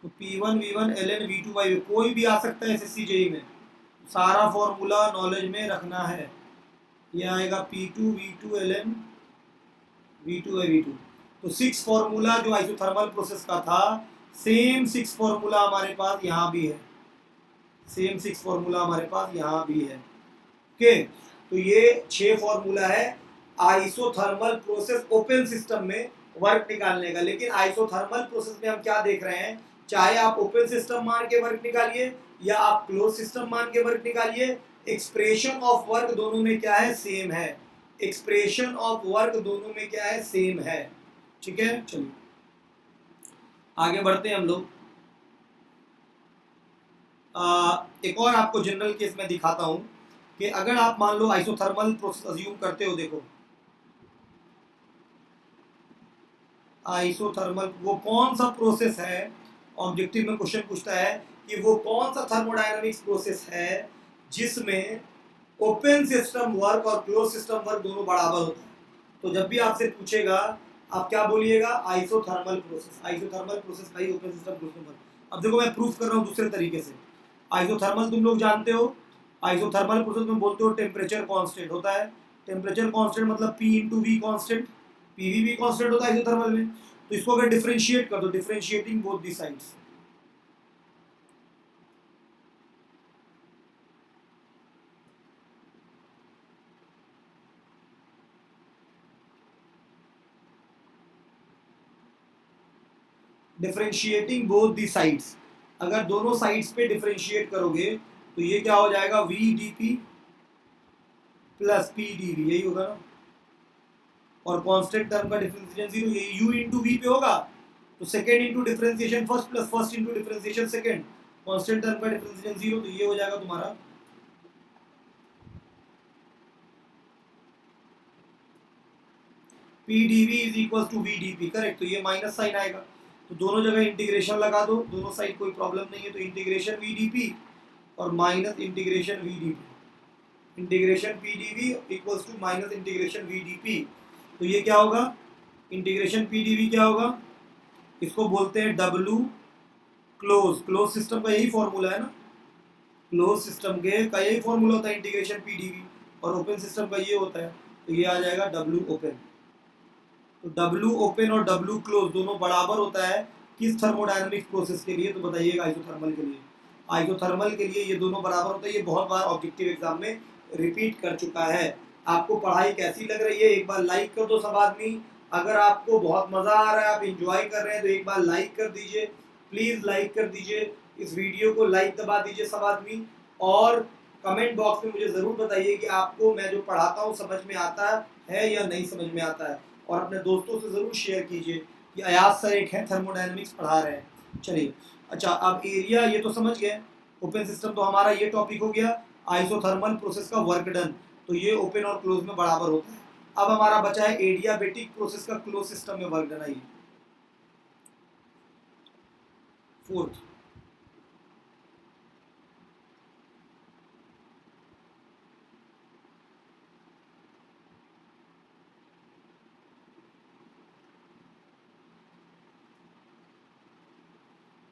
Speaker 1: तो P1 V1 ln V2 by, कोई भी आ सकता है SSC JEE में, सारा फॉर्मूला नॉलेज में रखना है। ये आएगा P2 V2 ln V2 by V2। तो 6 फॉर्मूला जो आइसोथर्मल प्रोसेस का था, सेम 6 फॉर्मूला हमारे पास यहाँ भी है, सेम 6 फॉर्मूला हमारे पास यहाँ भी है। ओके, तो ये 6 फॉर्मूला है आइसोथर्मल प्रोसेस ओपन सिस्टम में वर्क निकालने का। लेकिन आइसोथर्मल प्रोसेस में हम क्या देख रहे हैं, चाहे आप ओपन सिस्टम मान के वर्क निकालिए या आप क्लोज सिस्टम मान के वर्क निकालिए, एक्सप्रेशन ऑफ वर्क दोनों में क्या है? सेम है। एक्सप्रेशन ऑफ वर्क दोनों में क्या है? सेम है। ठीक है, चलिए आगे बढ़ते हैं हम लोग। एक और आपको जनरल केस में दिखाता हूं कि अगर आप मान लो आइसोथर्मल प्रोसेस अज्यूम करते हो, देखो आइसोथर्मल वो कौन सा प्रोसेस है, ऑब्जेक्टिव में क्वेश्चन पूछता है कि वो कौन सा थर्मोडायनामिक्स प्रोसेस है जिसमें ओपन सिस्टम वर्क और क्लोज सिस्टम वर्क दोनों बराबर होता है। तो जब भी आपसे पूछेगा आप क्या बोलिएगा? Isothermal process. आइसोथर्मल प्रोसेस भाई open system close system work. अब देखो मैं प्रूफ कर रहा हूँ दूसरे तरीके से। आइसोथर्मल तुम लोग जानते हो, आइसोथर्मल प्रोसेस में बोलते हो टेम्परेचर कांस्टेंट होता है। टेम्परेचर कांस्टेंट मतलब P into V constant, PV भी कांस्टेंट होता है आइसोथर्मल में। तो इसको अगर डिफरेंशिएट कर दो, differentiating both the sides, differentiating both the sides, अगर दोनों साइड्स पे डिफरेंशिएट करोगे तो ये क्या हो जाएगा? V D P plus P D V, यही होगा ना। और कांस्टेंट टर्म का डिफरेंशिएशन जीरो, ये u इंटू वी पे होगा, तो second into differentiation first plus first into differentiation second, constant term का डिफरेंशिएशन जीरो, तो ये हो जाएगा तुम्हारा P D V is equal to V D P, correct. तो ये माइनस साइन आएगा, तो दोनों जगह इंटीग्रेशन लगा दो, दोनों साइड कोई प्रॉब्लम नहीं है, तो इंटीग्रेशन वी डी पी और minus integration V D P, integration P D V equals to minus integration V D P. तो ये क्या होगा? इंटीग्रेशन पी डी वी क्या होगा? इसको बोलते हैं डब्लू क्लोज। क्लोज सिस्टम का यही फॉर्मूला है ना, क्लोज सिस्टम के का यही फॉर्मूला होता है इंटीग्रेशन पी डी वी, और ओपन सिस्टम का ये होता है, तो ये आ जाएगा डब्लू ओपन। तो डब्लू ओपन और डब्लू क्लोज दोनों बराबर होता है किस थर्मोडायनामिक्स प्रोसेस के लिए? तो बताइएगा आइसोथर्मल के लिए। आइसोथर्मल के लिए ये दोनों बराबर होता है। ये बहुत बार ऑब्जेक्टिव एग्जाम में रिपीट कर चुका है। आपको पढ़ाई कैसी लग रही है? एक बार लाइक कर दो सब आदमी। अगर आपको बहुत मजा आ रहा है, आप इंजॉय कर रहे हैं, तो एक बार लाइक कर दीजिए, प्लीज लाइक कर दीजिए, इस वीडियो को लाइक दबा दीजिए सब आदमी। और कमेंट बॉक्स में मुझे जरूर बताइए कि आपको मैं जो पढ़ाता हूँ समझ में आता है या नहीं समझ में आता है। और अपने दोस्तों से ज़रूर शेयर कीजिए कि अयाज सर एक है थर्मोडायनेमिक्स पढ़ा रहे हैं। चलिए, अच्छा अब एरिया ये तो समझ गए, ओपन सिस्टम तो हमारा ये टॉपिक हो गया। आइसोथर्मल प्रोसेस का वर्क डन, तो ये ओपन और क्लोज में बराबर होता है। अब हमारा बचा है एडियाबेटिक प्रोसेस का क्लोज सिस्टम में वर्क डन। आइए fourth,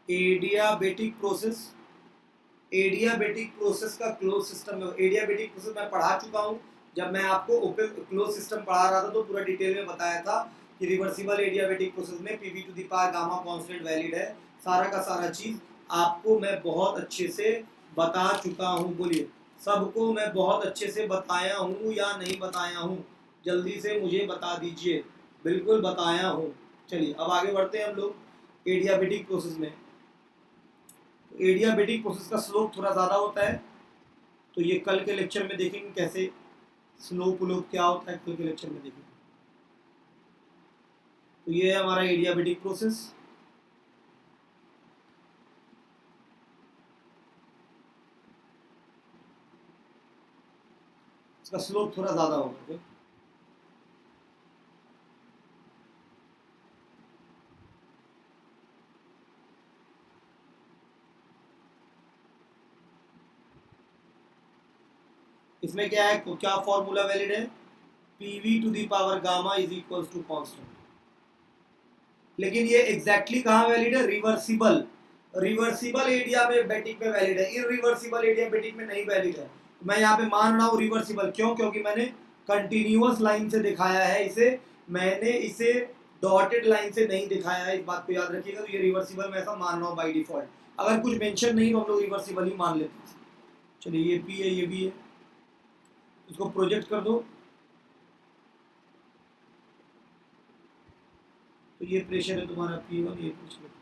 Speaker 1: adiabatic process adiabatic process का क्लोज सिस्टम में, एडियाबेटिक प्रोसेस मैं पढ़ा चुका हूँ। जब मैं आपको ओपन क्लोज सिस्टम पढ़ा रहा था तो पूरा डिटेल में बताया था कि रिवर्सिबल एडियाबेटिक प्रोसेस में PV to the power gamma constant valid है। सारा का सारा चीज आपको मैं बहुत अच्छे से बता चुका हूँ। बोलिए, सबको मैं बहुत अच्छे से बताया हूँ या नहीं बताया हूँ? जल्दी से मुझे बता दीजिए। बिल्कुल बताया हूँ। चलिए अब आगे बढ़ते हैं हम लोग एडियाबेटिक प्रोसेस में। तो एडियाबेटिक प्रोसेस का स्लोप थोड़ा ज़्यादा होता है, तो ये कल के लेक्चर में देखेंगे कैसे स्लोप उलोप क्या होता है, कल के लेक्चर में देखेंगे। तो ये है हमारा एडियाबेटिक प्रोसेस। इसका स्लोप थोड़ा ज़्यादा होगा। इसमें क्या है, क्या फॉर्मूला वैलिड है? PV to the power gamma is equals to constant. लेकिन ये एग्जैक्टली कहाँ वैलिड है? रिवर्सिबल, रिवर्सिबल एडियाबेटिक में वैलिड है, इरिवर्सिबल एडियाबेटिक में नहीं वैलिड है। तो मैं यहाँ पे मान रहा हूँ रिवर्सिबल, क्यों? क्योंकि मैंने कंटिन्यूअस लाइन से दिखाया है इसे, मैंने इसे डॉटेड लाइन से नहीं दिखाया है। इस बात को याद रखिएगा। तो ये रिवर्सिबल मैं ऐसा मान रहा हूँ बाई डिफॉल्ट। अगर कुछ मेंशन नहीं तो हम लोग रिवर्सिबल ही मान लेते हैं। चलिए ये पी है, ये भी है, इसको प्रोजेक्ट कर दो। तो ये प्रेशर है तुम्हारा P1, ये प्रेशर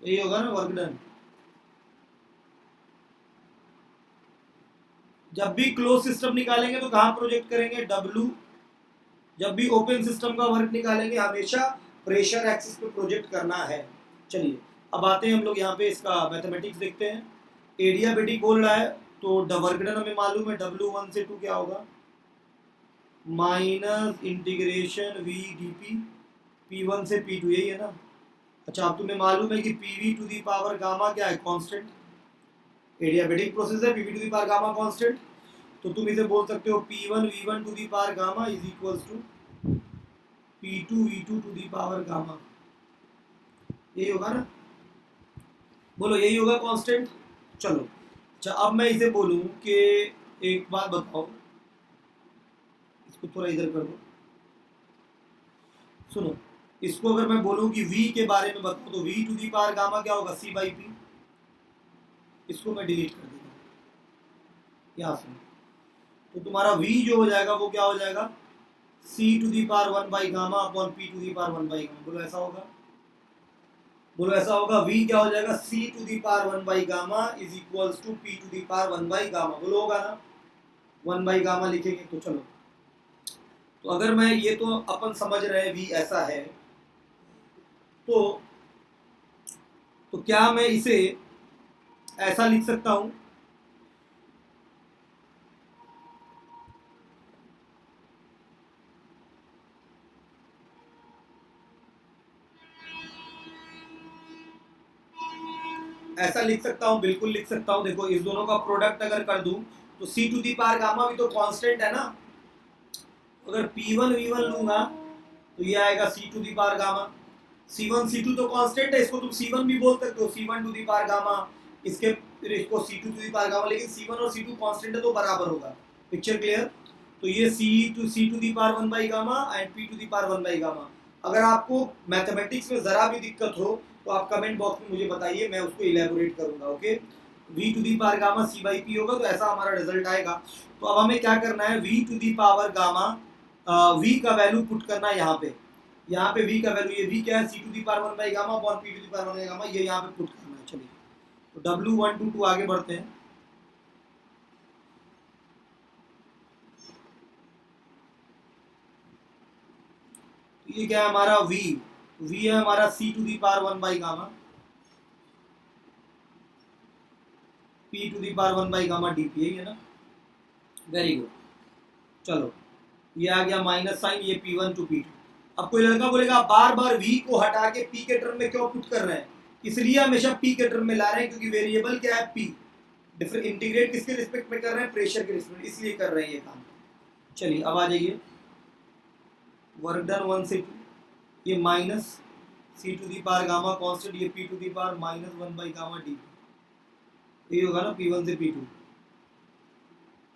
Speaker 1: यही होगा ना वर्क डन। जब भी क्लोज सिस्टम निकालेंगे तो कहाँ प्रोजेक्ट करेंगे? W। जब भी ओपन सिस्टम का वर्क निकालेंगे हमेशा प्रेशर एक्सिस पे प्रोजेक्ट करना है। चलिए अब आते हैं हम लोग यहाँ पे इसका मैथमेटिक्स देखते हैं। एडियाबेटिक बोल रहा है तो वर्क डन हमें मालूम है, W1 से 2 क्या होगा? Minus integration V dP, P1 से P2, यही है ना? अच्छा, अब तुम्हें मालूम है कि PV to the power gamma क्या है? कांस्टेंट। एडियाबेटिक प्रोसेस है, PV to the power gamma constant. तो तुम इसे बोल सकते हो P1 V1 to the power gamma is equals to P2 V2 to the power gamma. यही होगा ना? बोलो यही होगा कांस्टेंट। चलो अच्छा, अब मैं इसे बोलूं कि एक बात बताओ, इसको थोड़ा इधर कर दो। सुनो, इसको अगर मैं बोलूं कि V के बारे में बताओ तो V to the power gamma क्या होगा? C by P। इसको मैं डिलीट कर दूंगा यहाँ से। तो तुम्हारा V जो हो जाएगा वो क्या हो जाएगा? C to the power 1 by gamma upon P to the power 1 by gamma. बोलो ऐसा होगा? बोलो ऐसा होगा? V क्या हो जाएगा? C to the power 1 by gamma is equals to P to the power 1 by gamma. बोलो होगा ना? 1 बाई गामा लिखेंगे तो चलो। तो अगर मैं ये तो अपन समझ रहे हैं V ऐसा है, तो क्या मैं इसे ऐसा लिख सकता हूं? ऐसा लिख सकता हूं, बिल्कुल लिख सकता हूं। देखो इस दोनों का प्रोडक्ट अगर कर दूं तो C to the power gamma भी तो कांस्टेंट है ना। अगर P1 V1 लूंगा तो ये आएगा C to the power gamma. C1 C2 तो कांस्टेंट है, इसको तुम C1 भी बोल सकते हो, C1 to the power gamma. इसको C2 to the power gamma, लेकिन C1 और C2 कांस्टेंट है तो बराबर होगा। Picture clear? तो ये C to the power 1 by gamma and P to the power 1 by gamma. अगर आपको मैथमेटिक्स में जरा भी दिक्कत हो तो आप कमेंट बॉक्स में मुझे बताइए, मैं उसको इलेबोरेट करूंगा। Okay, V to the power gamma C by P होगा, तो ऐसा हमारा रिजल्ट आएगा। तो अब हमें क्या करना है? V to the power gamma, V का वैल्यू पुट करना है यहाँ पे। यहाँ पे V का वैल्यू, ये V क्या है? C to the power 1 by gamma upon P to the power 1 by gamma, ये यहाँ पे पुट करना है। चलिए तो W1 2 आगे बढ़ते हैं। ये क्या है हमारा? V है हमारा C to the power 1 by gamma, P to the power 1 by gamma DP, यही है ना? Very good. चलो ये आ गया माइनस साइन, ये P1 टू P2। अब कोई लड़का बोलेगा बार बार V को हटा के P के टर्म में क्यों पुट कर रहे हैं? इसलिए हमेशा P के टर्म में ला रहे हैं क्योंकि वेरिएबल क्या है? P। डिफरेंट इंटीग्रेट किसके रिस्पेक्ट में कर रहे हैं, प्रेशर के रिस्पेक्ट, इसलिए कर रहे हैं ये काम। चलिए अब आ जाइए वर्क डन 1 से 2, ये minus C to the power gamma constant, ये P to the power minus 1 by gamma D, ये होगा ना P1 से P2,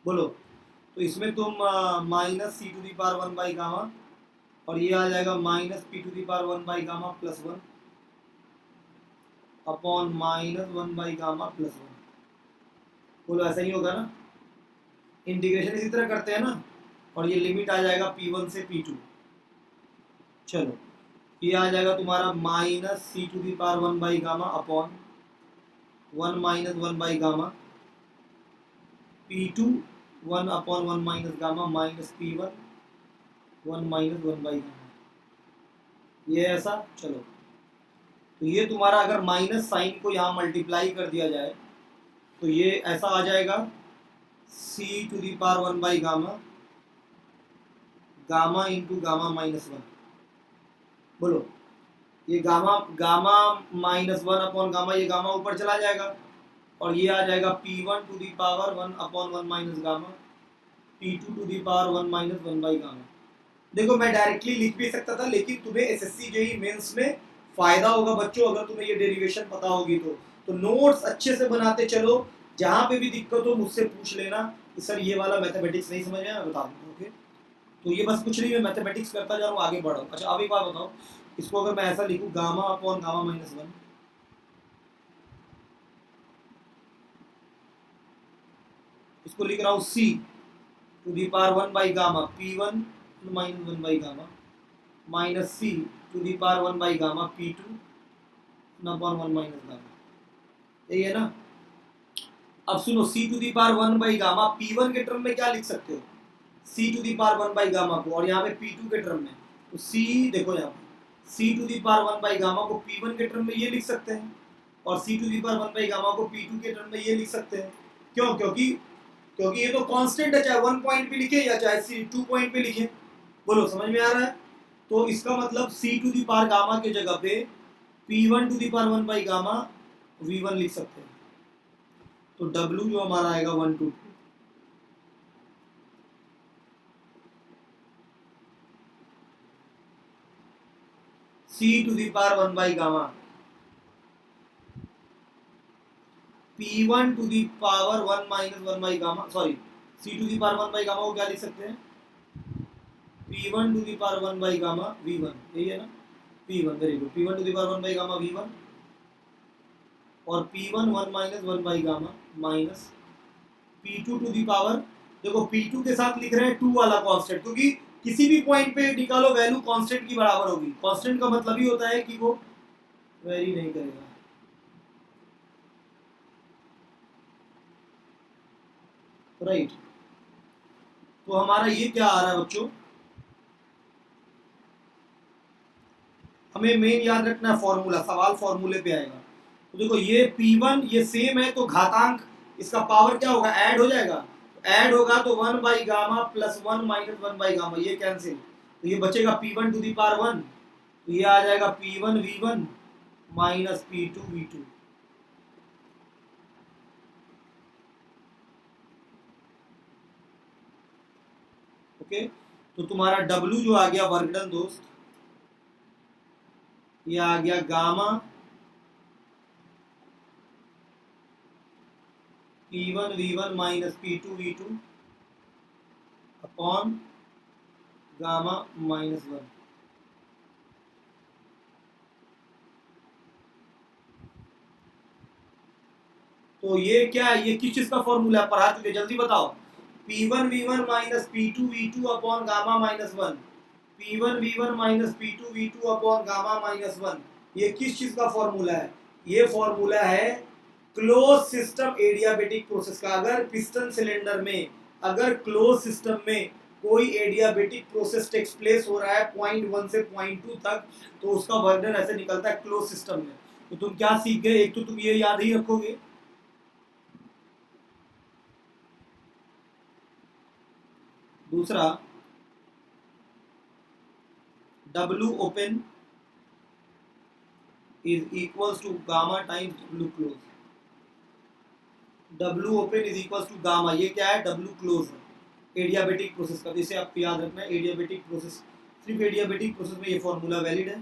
Speaker 1: बोलो। तो इसमें तुम minus C to the power 1 by gamma, और ये आ जाएगा minus P to the power 1 by gamma plus 1 upon minus 1 by gamma plus 1, बोलो ऐसा ही होगा ना। इंटीग्रेशन इसी तरह करते हैं ना, और ये लिमिट आ जाएगा P1 से P2। चलो ये आ जाएगा तुम्हारा minus C to the power 1 by gamma upon 1 minus 1 by gamma P2 1 upon 1 minus gamma minus P1 1 minus 1 by gamma, ये ऐसा। चलो तो ये तुम्हारा अगर माइनस साइन को यहाँ मल्टीप्लाई कर दिया जाए तो ये ऐसा आ जाएगा C to the power 1 by gamma gamma into gamma minus 1, बोलो ये gamma gamma minus 1 upon gamma, ये गामा ऊपर चला जाएगा और ये आ जाएगा P1 to the power 1 upon 1 minus gamma P2 to the power 1 minus 1 by gamma. देखो मैं डायरेक्टली लिख भी सकता था, लेकिन तुम्हें एसएससी जेईई मेंस में फायदा होगा बच्चों अगर तुम्हें ये डेरिवेशन पता होगी तो नोट्स अच्छे से बनाते चलो, जहाँ पे भी दिक्कत हो मुझसे पूछ लेना कि सर ये वाला मैथमेटिक्स नहीं समझ में आया, बता दूंगा। ओके, तो ये बस कुछ नहीं, मैं मैथमेटिक्स करता जा रहा हूँ, आगे बढ़ रहा हूँ। अच्छा अब एक बात बताओ, इसको अगर मैं ऐसा लिखूँ गामा अपॉन गामा माइनस 1, इसको लिख रहा हूँ C to the power 1 by gamma P1 minus 1 by gamma minus C to the power 1 by gamma P2 upon 1 minus gamma, यही है ना। अब सुनो, C to the power 1 by gamma P1 के टर्म में क्या लिख सकते हो, C to the power 1 by gamma को, और यहाँ पे P2 के टर्म में, तो सी देखो यहाँ पे C to the power 1 by gamma को P1 के टर्म में ये लिख सकते हैं, और C to the power 1 by gamma को P2 के टर्म में ये लिख सकते हैं। क्यों? क्योंकि ये तो कांस्टेंट है, चाहे 1 पॉइंट पे लिखे या चाहे 2 पॉइंट पे लिखे, बोलो समझ में आ रहा है। तो इसका मतलब C to the power gamma के जगह पे P1 to the power 1 by gamma V1 लिख सकते हैं, तो W जो हमारा आएगा 1 2 C to the power 1 by gamma P1 to the power 1 minus 1 by gamma, sorry C to the power 1 by gamma को क्या लिख सकते हैं, P1 to the power 1 by gamma V1, यही है ना P1, very good. P1 to the power 1 by gamma V1 और P1 1 minus 1 by gamma minus P2 to the power, देखो P2 के साथ लिख रहे हैं 2 वाला कांस्टेंट, क्योंकि किसी भी पॉइंट पे निकालो वैल्यू कांस्टेंट की बराबर होगी। कांस्टेंट का मतलब ही होता है कि वो वेरी नहीं करेगा, राइट। तो हमारा ये क्या आ रहा है बच्चों, हमें मेन याद रखना है फॉर्मूला, सवाल फॉर्मूले पे आएगा। तो देखो ये P1 ये सेम है, तो घातांक इसका पावर क्या होगा, ऐड हो जाएगा, ऐड होगा तो 1 by gamma plus 1 minus 1 by gamma, ये कैंसिल, तो ये बचेगा P1 टू दी पावर 1, तो ये आ जाएगा P1 V1 minus P2 V2। Okay, तो तुम्हारा W जो आ गया वर्क डन दोस्त, ये आ गया gamma P1 V1 minus P2 V2 upon gamma minus 1। तो ये क्या है, ये किस चीज का फॉर्मूला है, पढ़ा चुके, जल्दी बताओ। P1 V1 minus P2 V2 upon gamma minus 1, P1 V1 minus P2 V2 upon gamma minus 1, ये किस चीज का फॉर्मूला है, ये फॉर्मूला है क्लोज सिस्टम एडियाबेटिक प्रोसेस का। अगर पिस्टन सिलेंडर में, अगर क्लोज सिस्टम में कोई एडियाबेटिक प्रोसेस टेक्स प्लेस हो रहा है पॉइंट 1 से पॉइंट 2 तक, तो उसका वर्क डन ऐसे निकलता है क्लोज सिस्टम में। तो तुम क्या सीख गए, एक तो तुम ये याद ही रखोगे, दूसरा W open is equals to gamma times W close, W open is equal to gamma, ये क्या है, W क्लोज है एडियाबेटिक प्रोसेस का। इसे आपको याद रखना है, एडियाबेटिक प्रोसेस, सिर्फ एडियाबेटिक प्रोसेस में ये फॉर्मूला वैलिड है।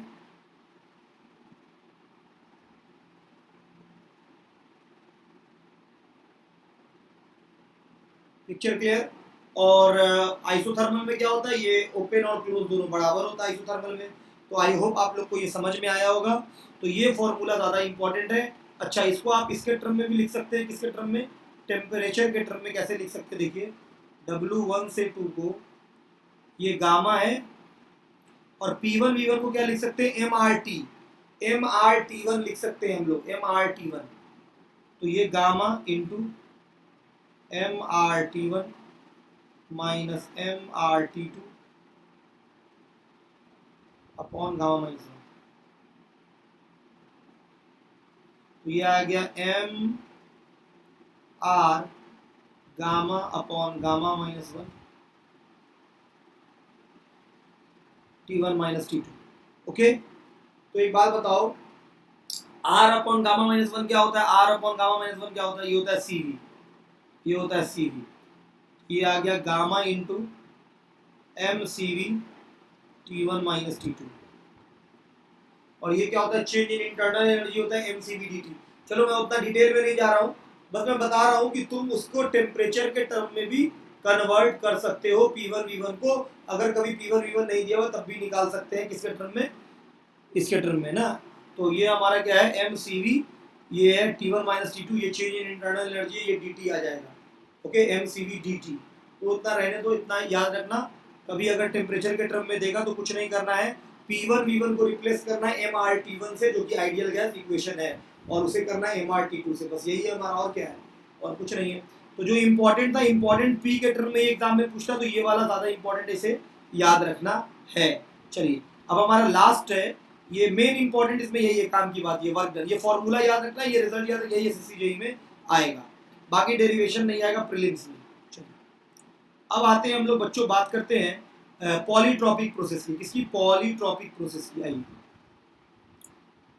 Speaker 1: Picture clear. और आइसोथर्मल में क्या होता है, ये ओपन और क्लोज दोनों बराबर होता है आइसोथर्मल में। तो आई होप आप लोग को ये समझ में आया होगा। तो ये फॉर्मूला ज़्यादा इंपॉर्टेंट है। अच्छा, इसको आप इसके टर्म में भी लिख सकते हैं, किसके टर्म में, टेम्परेचर के टर्म में। कैसे लिख सकते हैं, देखिए W1 से 2 को ये गामा है, और P1 V1 को क्या लिख सकते हैं, MRT1 लिख सकते हैं हम लोग, MRT1। तो ये gamma into MRT1 minus MRT2 upon gamma minus 1। तो ये आ गया MR gamma upon gamma minus 1 T1 minus T2। Okay, तो एक बात बताओ, R अपॉन गामा माइनस 1 क्या होता है, R अपॉन गामा माइनस 1 क्या होता है, ये होता है CV, ये होता है CV। ये आ गया gamma into MCV T1 minus T2। और ये क्या होता है, चेंज इन इंटरनल एनर्जी होता है MCV/dt। चलो मैं उतना डिटेल में नहीं जा रहा हूँ, बस मैं बता रहा हूँ कि तुम उसको टेम्परेचर के टर्म में भी कन्वर्ट कर सकते हो, P1 V1 को। अगर कभी P1 V1 नहीं दिया हुआ तब भी निकाल सकते हैं, किसके टर्म में, इसके टर्म में ना। तो ये हमारा क्या है, MCV, ये है T1 माइनस T2, ये चेंज इन इंटरनल एनर्जी, ये dt आ जाएगा। Okay, MCV/dt। तो उतना रहने दो, इतना याद रखना। कभी अगर टेम्परेचर के टर्म में देगा तो कुछ नहीं करना है, P1 V1 को रिप्लेस करना है MRT1 से, जो कि आइडियल गैस इक्वेशन है, और उसे करना है MRT2 से। बस यही है हमारा, और क्या है, और कुछ नहीं है। तो जो इंपॉर्टेंट था, इंपॉर्टेंट P के टर्म में एग्जाम में पूछता, तो ये वाला ज्यादा इंपॉर्टेंट, इसे याद रखना है। चलिए, अब हमारा लास्ट है, ये मेन इंपॉर्टेंट, इसमें यही है, काम की बात, ये वर्क डन, ये फॉर्मूला याद रखना, ये रिजल्ट याद रखना, यही SSC में आएगा, बाकी डेरिवेशन नहीं आएगा प्रीलिम्स में। अब आते हैं हम लोग बच्चों, बात करते हैं पॉलीट्रॉपिक प्रोसेस की। किसकी, पॉलीट्रॉपिक प्रोसेस की। आइए,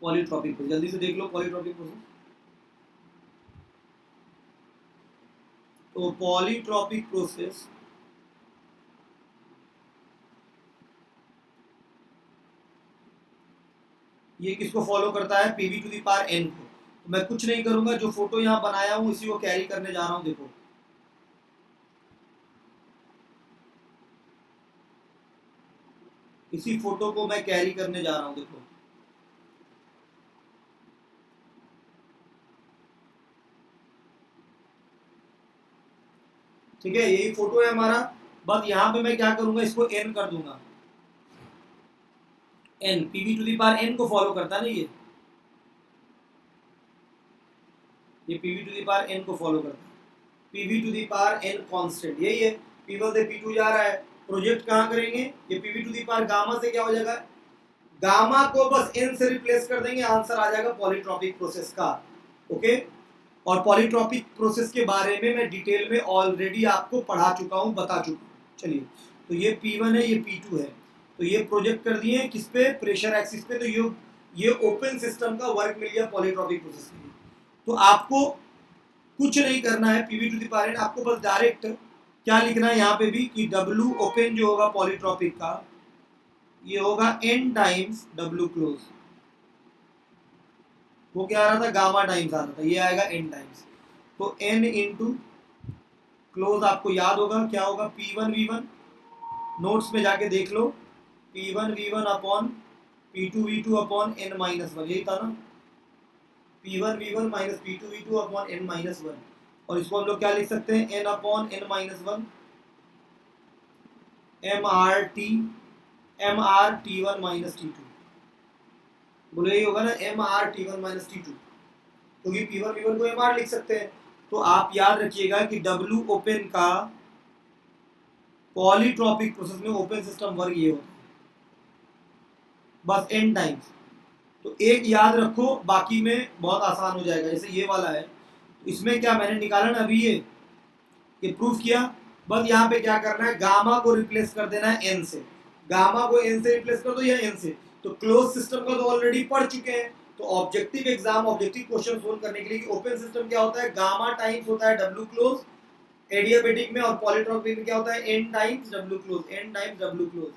Speaker 1: पॉलीट्रॉपिक प्रोसेस जल्दी से देख लो, पॉलीट्रॉपिक प्रोसेस। तो पॉलीट्रॉपिक प्रोसेस ये किसको फॉलो करता है, PV to the power n को। तो मैं कुछ नहीं करूंगा, जो फोटो यहाँ बनाया हूँ इसी को कैरी करने जा रहा हूँ। देखो, इसी फोटो को मैं कैरी करने जा रहा हूँ, देखो। ठीक है, यही फोटो है हमारा। बस यहाँ पे मैं क्या करूंगा, इसको n कर दूंगा, n, PV to the power n को फॉलो करता है ना ये PV to the power n को फॉलो करता है। PV to the power n constant यही है, P1 से P2 जा रहा है। प्रोजेक्ट कहाँ करेंगे, ये PV to the power gamma से क्या हो जाएगा, गामा को बस n से रिप्लेस कर देंगे, आंसर आ जाएगा पॉलीट्रॉपिक प्रोसेस का। ओके, और पॉलीट्रॉपिक प्रोसेस के बारे में मैं डिटेल में ऑलरेडी आपको पढ़ा चुका हूँ, बता चुका हूँ। चलिए, तो ये P1 है, ये P2 है। तो ये प्रोजेक्ट कर दिए किस पे, प्रेशर एक्सिस पे। तो ये ओपन सिस्टम का वर्क मिल गया पॉलीट्रॉपिक प्रोसेस के लिए। तो आपको कुछ नहीं करना है, PV to the power n, आपको बस डायरेक्ट क्या लिखना है यहाँ पे भी, कि W ओपन जो होगा पॉलीट्रॉपिक का, ये होगा n टाइम्स W क्लोज। वो क्या आ रहा था, गामा टाइम्स आ रहा था, ये आएगा n टाइम्स। तो n इंटू क्लोज आपको याद होगा क्या होगा, P1 V1, नोट्स में जाके देख लो, P1 V1 upon P2 V2 upon n minus 1, यही था ना, P1 V1 minus P2 V2 upon n minus 1। और इसको हम लोग क्या लिख सकते हैं, n upon n minus 1 MR T1 minus T2। बोलो यही होगा ना, MR T1 माइनस T2, क्योंकि P1 V1 को MR लिख सकते हैं। तो आप याद रखिएगा कि W ओपन का पॉलीट्रॉपिक प्रोसेस में ओपन सिस्टम वर्क ये होता है, बस n टाइम्स। तो एक याद रखो, बाकी में बहुत आसान हो जाएगा। जैसे ये वाला है, तो इसमें क्या मैंने निकाला ना अभी, ये प्रूफ किया। बस यहाँ पे क्या करना है, गामा को रिप्लेस कर देना है n से, गामा को n से रिप्लेस कर दो या n से। तो क्लोज सिस्टम का तो ऑलरेडी पढ़ चुके हैं, तो objective exam, objective question solve करने के लिए ओपन सिस्टम क्या होता है, गामा टाइम्स होता है डब्ल्यू क्लोज एडियाबेटिक में, और पॉलीट्रॉपिक में क्या होता है, N times W close, N times W close.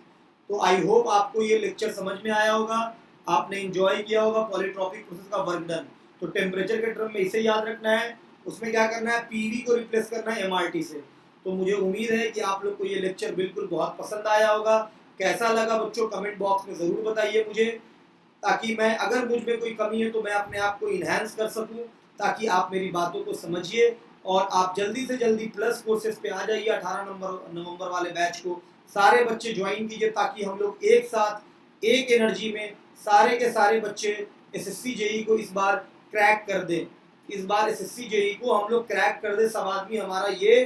Speaker 1: तो आई होप आपको ये लेक्चर समझ में आया होगा, आपने एंजॉय किया होगा पॉलीट्रॉपिक प्रोसेस का वर्क डन। तो टेम्परेचर के टर्म में इसे याद रखना है, उसमें क्या करना है, पीवी को रिप्लेस करना है एमआरटी से। तो मुझे उम्मीद है कि आप लोग को ये लेक्चर बिल्कुल बहुत पसंद आया होगा। कैसा लगा बच्चों कमेंट बॉक्स में ज़रूर बताइए मुझे, ताकि मैं, अगर मुझ में कोई कमी है तो मैं अपने आप को इन्हांस कर सकूं, ताकि आप मेरी बातों को समझिए और आप जल्दी से जल्दी प्लस कोर्सेज पे आ जाइए। 18 नवंबर वाले बैच को सारे बच्चे ज्वाइन कीजिए, ताकि हम लोग एक साथ एक एनर्जी में सारे के सारे बच्चे एसएससी जेई को इस बार क्रैक कर दें। इस बार एसएससी जेई को हम लोग क्रैक कर दें सब आदमी, हमारा ये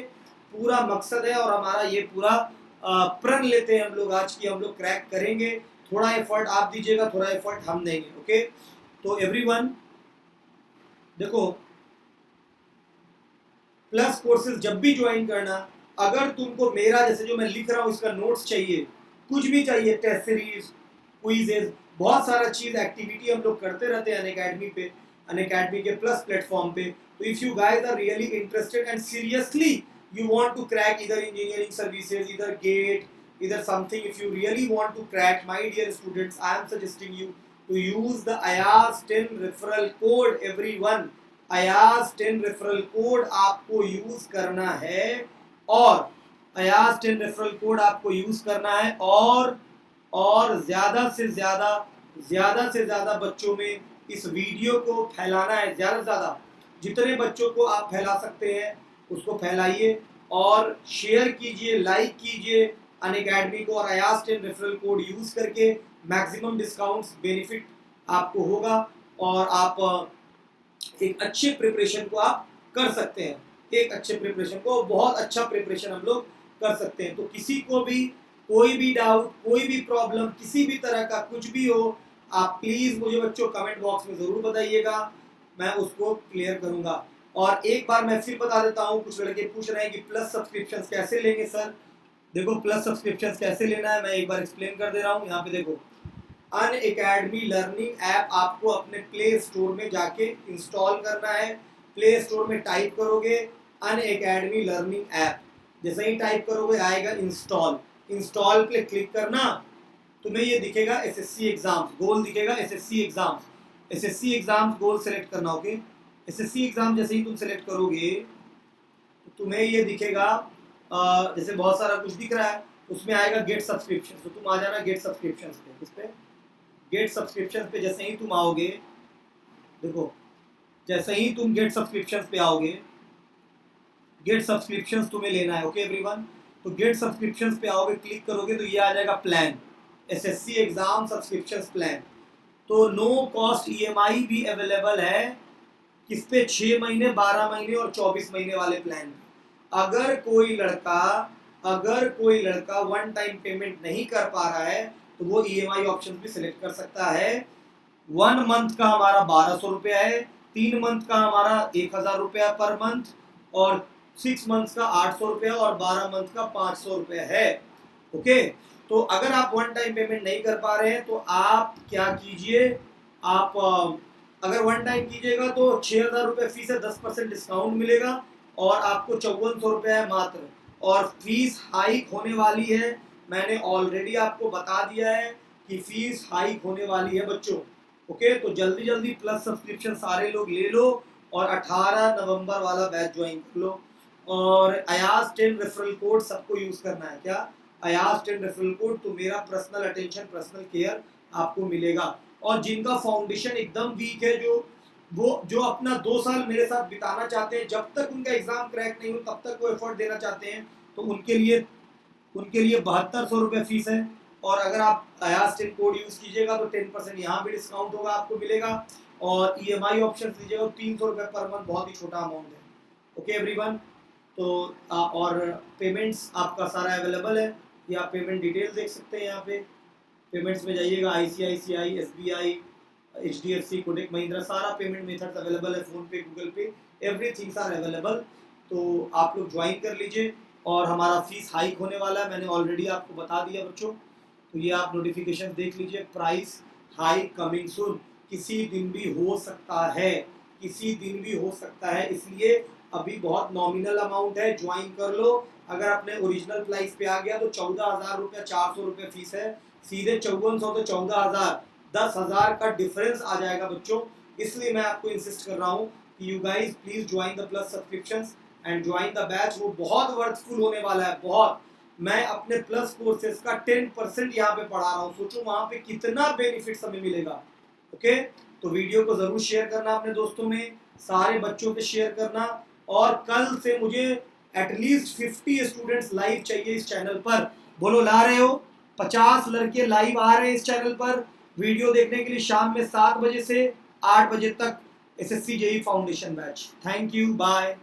Speaker 1: पूरा मकसद है और हमारा ये पूरा प्रण लेते हैं हम लोग आज की हम लोग क्रैक करेंगे। थोड़ा एफर्ट आप दीजिएगा, थोड़ा एफर्ट हम देंगे। ओके, तो एवरीवन देखो, प्लस कोर्सेज जब भी ज्वाइन करना, अगर तुमको मेरा जैसे जो मैं लिख रहा हूँ इसका नोट्स चाहिए, कुछ भी चाहिए, टेस्ट सीरीज, क्विजेज, बहुत सारा चीज एक्टिविटी हम लोग करते रहते हैं अनअकैडमी पे, अनअकैडमी के प्लस प्लेटफॉर्म पे। तो if you guys are really interested and seriously you want to crack either engineering services, either GATE, either something, if you really want to crack, my dear students, I am suggesting you to use the IAS 10 referral code everyone। IAS 10 referral code आपको use करना है, और IAS 10 referral code आपको use करना है, और ज्यादा से ज्यादा बच्चों में इस वीडियो को फैलाना है। ज्यादा से ज्यादा जितने बच्चों को आप फैला सकते हैं उसको फैलाइए और शेयर कीजिए, लाइक कीजिए अनअकैडमी को, और IAS 10 रेफरल कोड यूज करके मैक्सिमम डिस्काउंट्स बेनिफिट आपको होगा, और आप एक अच्छे प्रिपरेशन को आप कर सकते हैं। एक अच्छे प्रिपरेशन को, बहुत अच्छा प्रिपरेशन हम लोग कर सकते हैं। तो किसी को भी कोई भी डाउट, कोई भी प्रॉब्लम, किसी भी तरह का कुछ भी हो, आप प्लीज मुझे बच्चों कमेंट बॉक्स में जरूर बताइएगा, मैं उसको क्लियर करूंगा। और एक बार मैं फिर बता देता हूँ, कुछ लड़के पूछ रहे हैं कि प्लस सब्सक्रिप्शंस कैसे लेंगे सर। देखो, प्लस सब्सक्रिप्शंस कैसे लेना है मैं एक बार एक्सप्लेन कर दे रहा हूँ। यहाँ पे देखो, अनअकैडमी लर्निंग ऐप आपको अपने प्ले स्टोर में जाके इंस्टॉल करना है। प्ले स्टोर में टाइप करोगे अनअकैडमी लर्निंग ऐप, जैसे ही टाइप करोगे आएगा इंस्टॉल, इंस्टॉल पे क्लिक करना, तुम्हें ये दिखेगा एसएससी एग्जाम्स गोल दिखेगा, एसएससी एग्जाम्स गोल सेलेक्ट करना। ओके, एसएससी एग्जाम जैसे ही तुम सेलेक्ट करोगे तो तुम्हें ये दिखेगा, जैसे बहुत सारा कुछ दिख रहा है, उसमें आएगा गेट सब्सक्रिप्शन। तो तुम आ जाना गेट सब्सक्रिप्शन पे। इस पे गेट सब्सक्रिप्शन पे जैसे ही तुम आओगे, देखो जैसे ही तुम गेट सब्सक्रिप्शन पे आओगे, गेट सब्सक्रिप्शन तुम्हें लेना है। ओके एवरीवन, तो गेट सब्सक्रिप्शन पे आओगे, क्लिक करोगे तो ये आ जाएगा plan, SSC exam subscription plan. तो नो कॉस्ट ईएमआई भी अवेलेबल है किस पे, 6 महीने, 12 महीने और 24 महीने वाले प्लान। अगर कोई लड़का वन टाइम पेमेंट नहीं कर पा रहा है तो वो ईएमआई ऑप्शन भी सिलेक्ट कर सकता है। 1 मंथ का हमारा 1200 रुपया है, 3 मंथ का हमारा 1000 रुपया पर मंथ, और 6 मंथ का 800 रुपया, और 12 मंथ का 500 रुपया है। ओके, तो अगर आप वन टाइम पेमेंट नहीं कर पा रहे हैं तो आप क्या कीजिए, आप अगर वन टाइम कीजिएगा तो 6000 रुपये फीस है, 10% डिस्काउंट मिलेगा, और आपको 5400 रुपये है मात्र। और फीस हाइक होने वाली है, मैंने ऑलरेडी आपको बता दिया है कि फीस हाइक होने वाली है बच्चों। ओके, तो जल्दी जल्दी प्लस सब्सक्रिप्शन सारे लोग ले लो, और 18 नवंबर वाला बैच ज्वाइन कर लो। और IAS 10 रेफरल कोड सबको यूज करना है। क्या, IAS 10 रेफरल कोड, तो मेरा पर्सनल अटेंशन, पर्सनल केयर आपको मिलेगा। और जिनका फाउंडेशन एकदम वीक है, जो अपना 2 साल मेरे साथ बिताना चाहते हैं, जब तक उनका एग्जाम क्रैक नहीं हो तब तक वो एफर्ट देना चाहते हैं, तो उनके लिए 7200 रुपये फीस है। और अगर आप IAS 10 कोड यूज कीजिएगा तो 10% यहाँ भी डिस्काउंट होगा, आपको मिलेगा, और EMI ऑप्शन लीजिएगा 300 रुपये पर मंथ, बहुत ही छोटा अमाउंट है। ओके एवरीवन, तो और पेमेंट्स आपका सारा अवेलेबल है, ये आप पेमेंट डिटेल देख सकते हैं। यहाँ पे पेमेंट्स में जाइएगा, ICICI, SBI, HDFC, Kotak Mahindra, सारा पेमेंट मेथड्स अवेलेबल है, फोन पे, गूगल पे, एवरीथिंग्स आर अवेलेबल। तो आप लोग ज्वाइन कर लीजिए, और हमारा फीस हाइक होने वाला है, मैंने ऑलरेडी आपको बता दिया बच्चों। तो ये आप नोटिफिकेशन देख लीजिए, प्राइस हाइक कमिंग सून। किसी दिन भी हो सकता है, किसी दिन भी हो सकता है। इसलिए अभी बहुत नॉमिनल अमाउंट है, ज्वाइन कर लो। अगर अपने ओरिजिनल प्राइस पे आ गया तो 14,000 रुपया, 400 रुपये फीस है, सीधे 5400 तो 14,000, 10,000 का डिफरेंस आ जाएगा बच्चों। इसलिए मैं आपको इंसिस्ट कर रहा हूँ कि you guys please join the plus subscriptions and join the batch. वो बहुत वर्थफुल होने वाला है, बहुत। मैं अपने प्लस कोर्सेज का 10% यहाँ पे पढ़ा रहा हूँ, सोचो वहां पे कितना बेनिफिट हमें मिलेगा। ओके, तो वीडियो को जरूर शेयर करना अपने दोस्तों में, सारे बच्चों पे शेयर करना। और कल से मुझे एटलीस्ट 50 स्टूडेंट्स लाइव चाहिए इस चैनल पर। बोलो ला रहे हो? 50 लड़के लाइव आ रहे हैं इस चैनल पर वीडियो देखने के लिए, शाम में 7 बजे से 8 बजे तक SSC JEE foundation batch. Thank you, bye.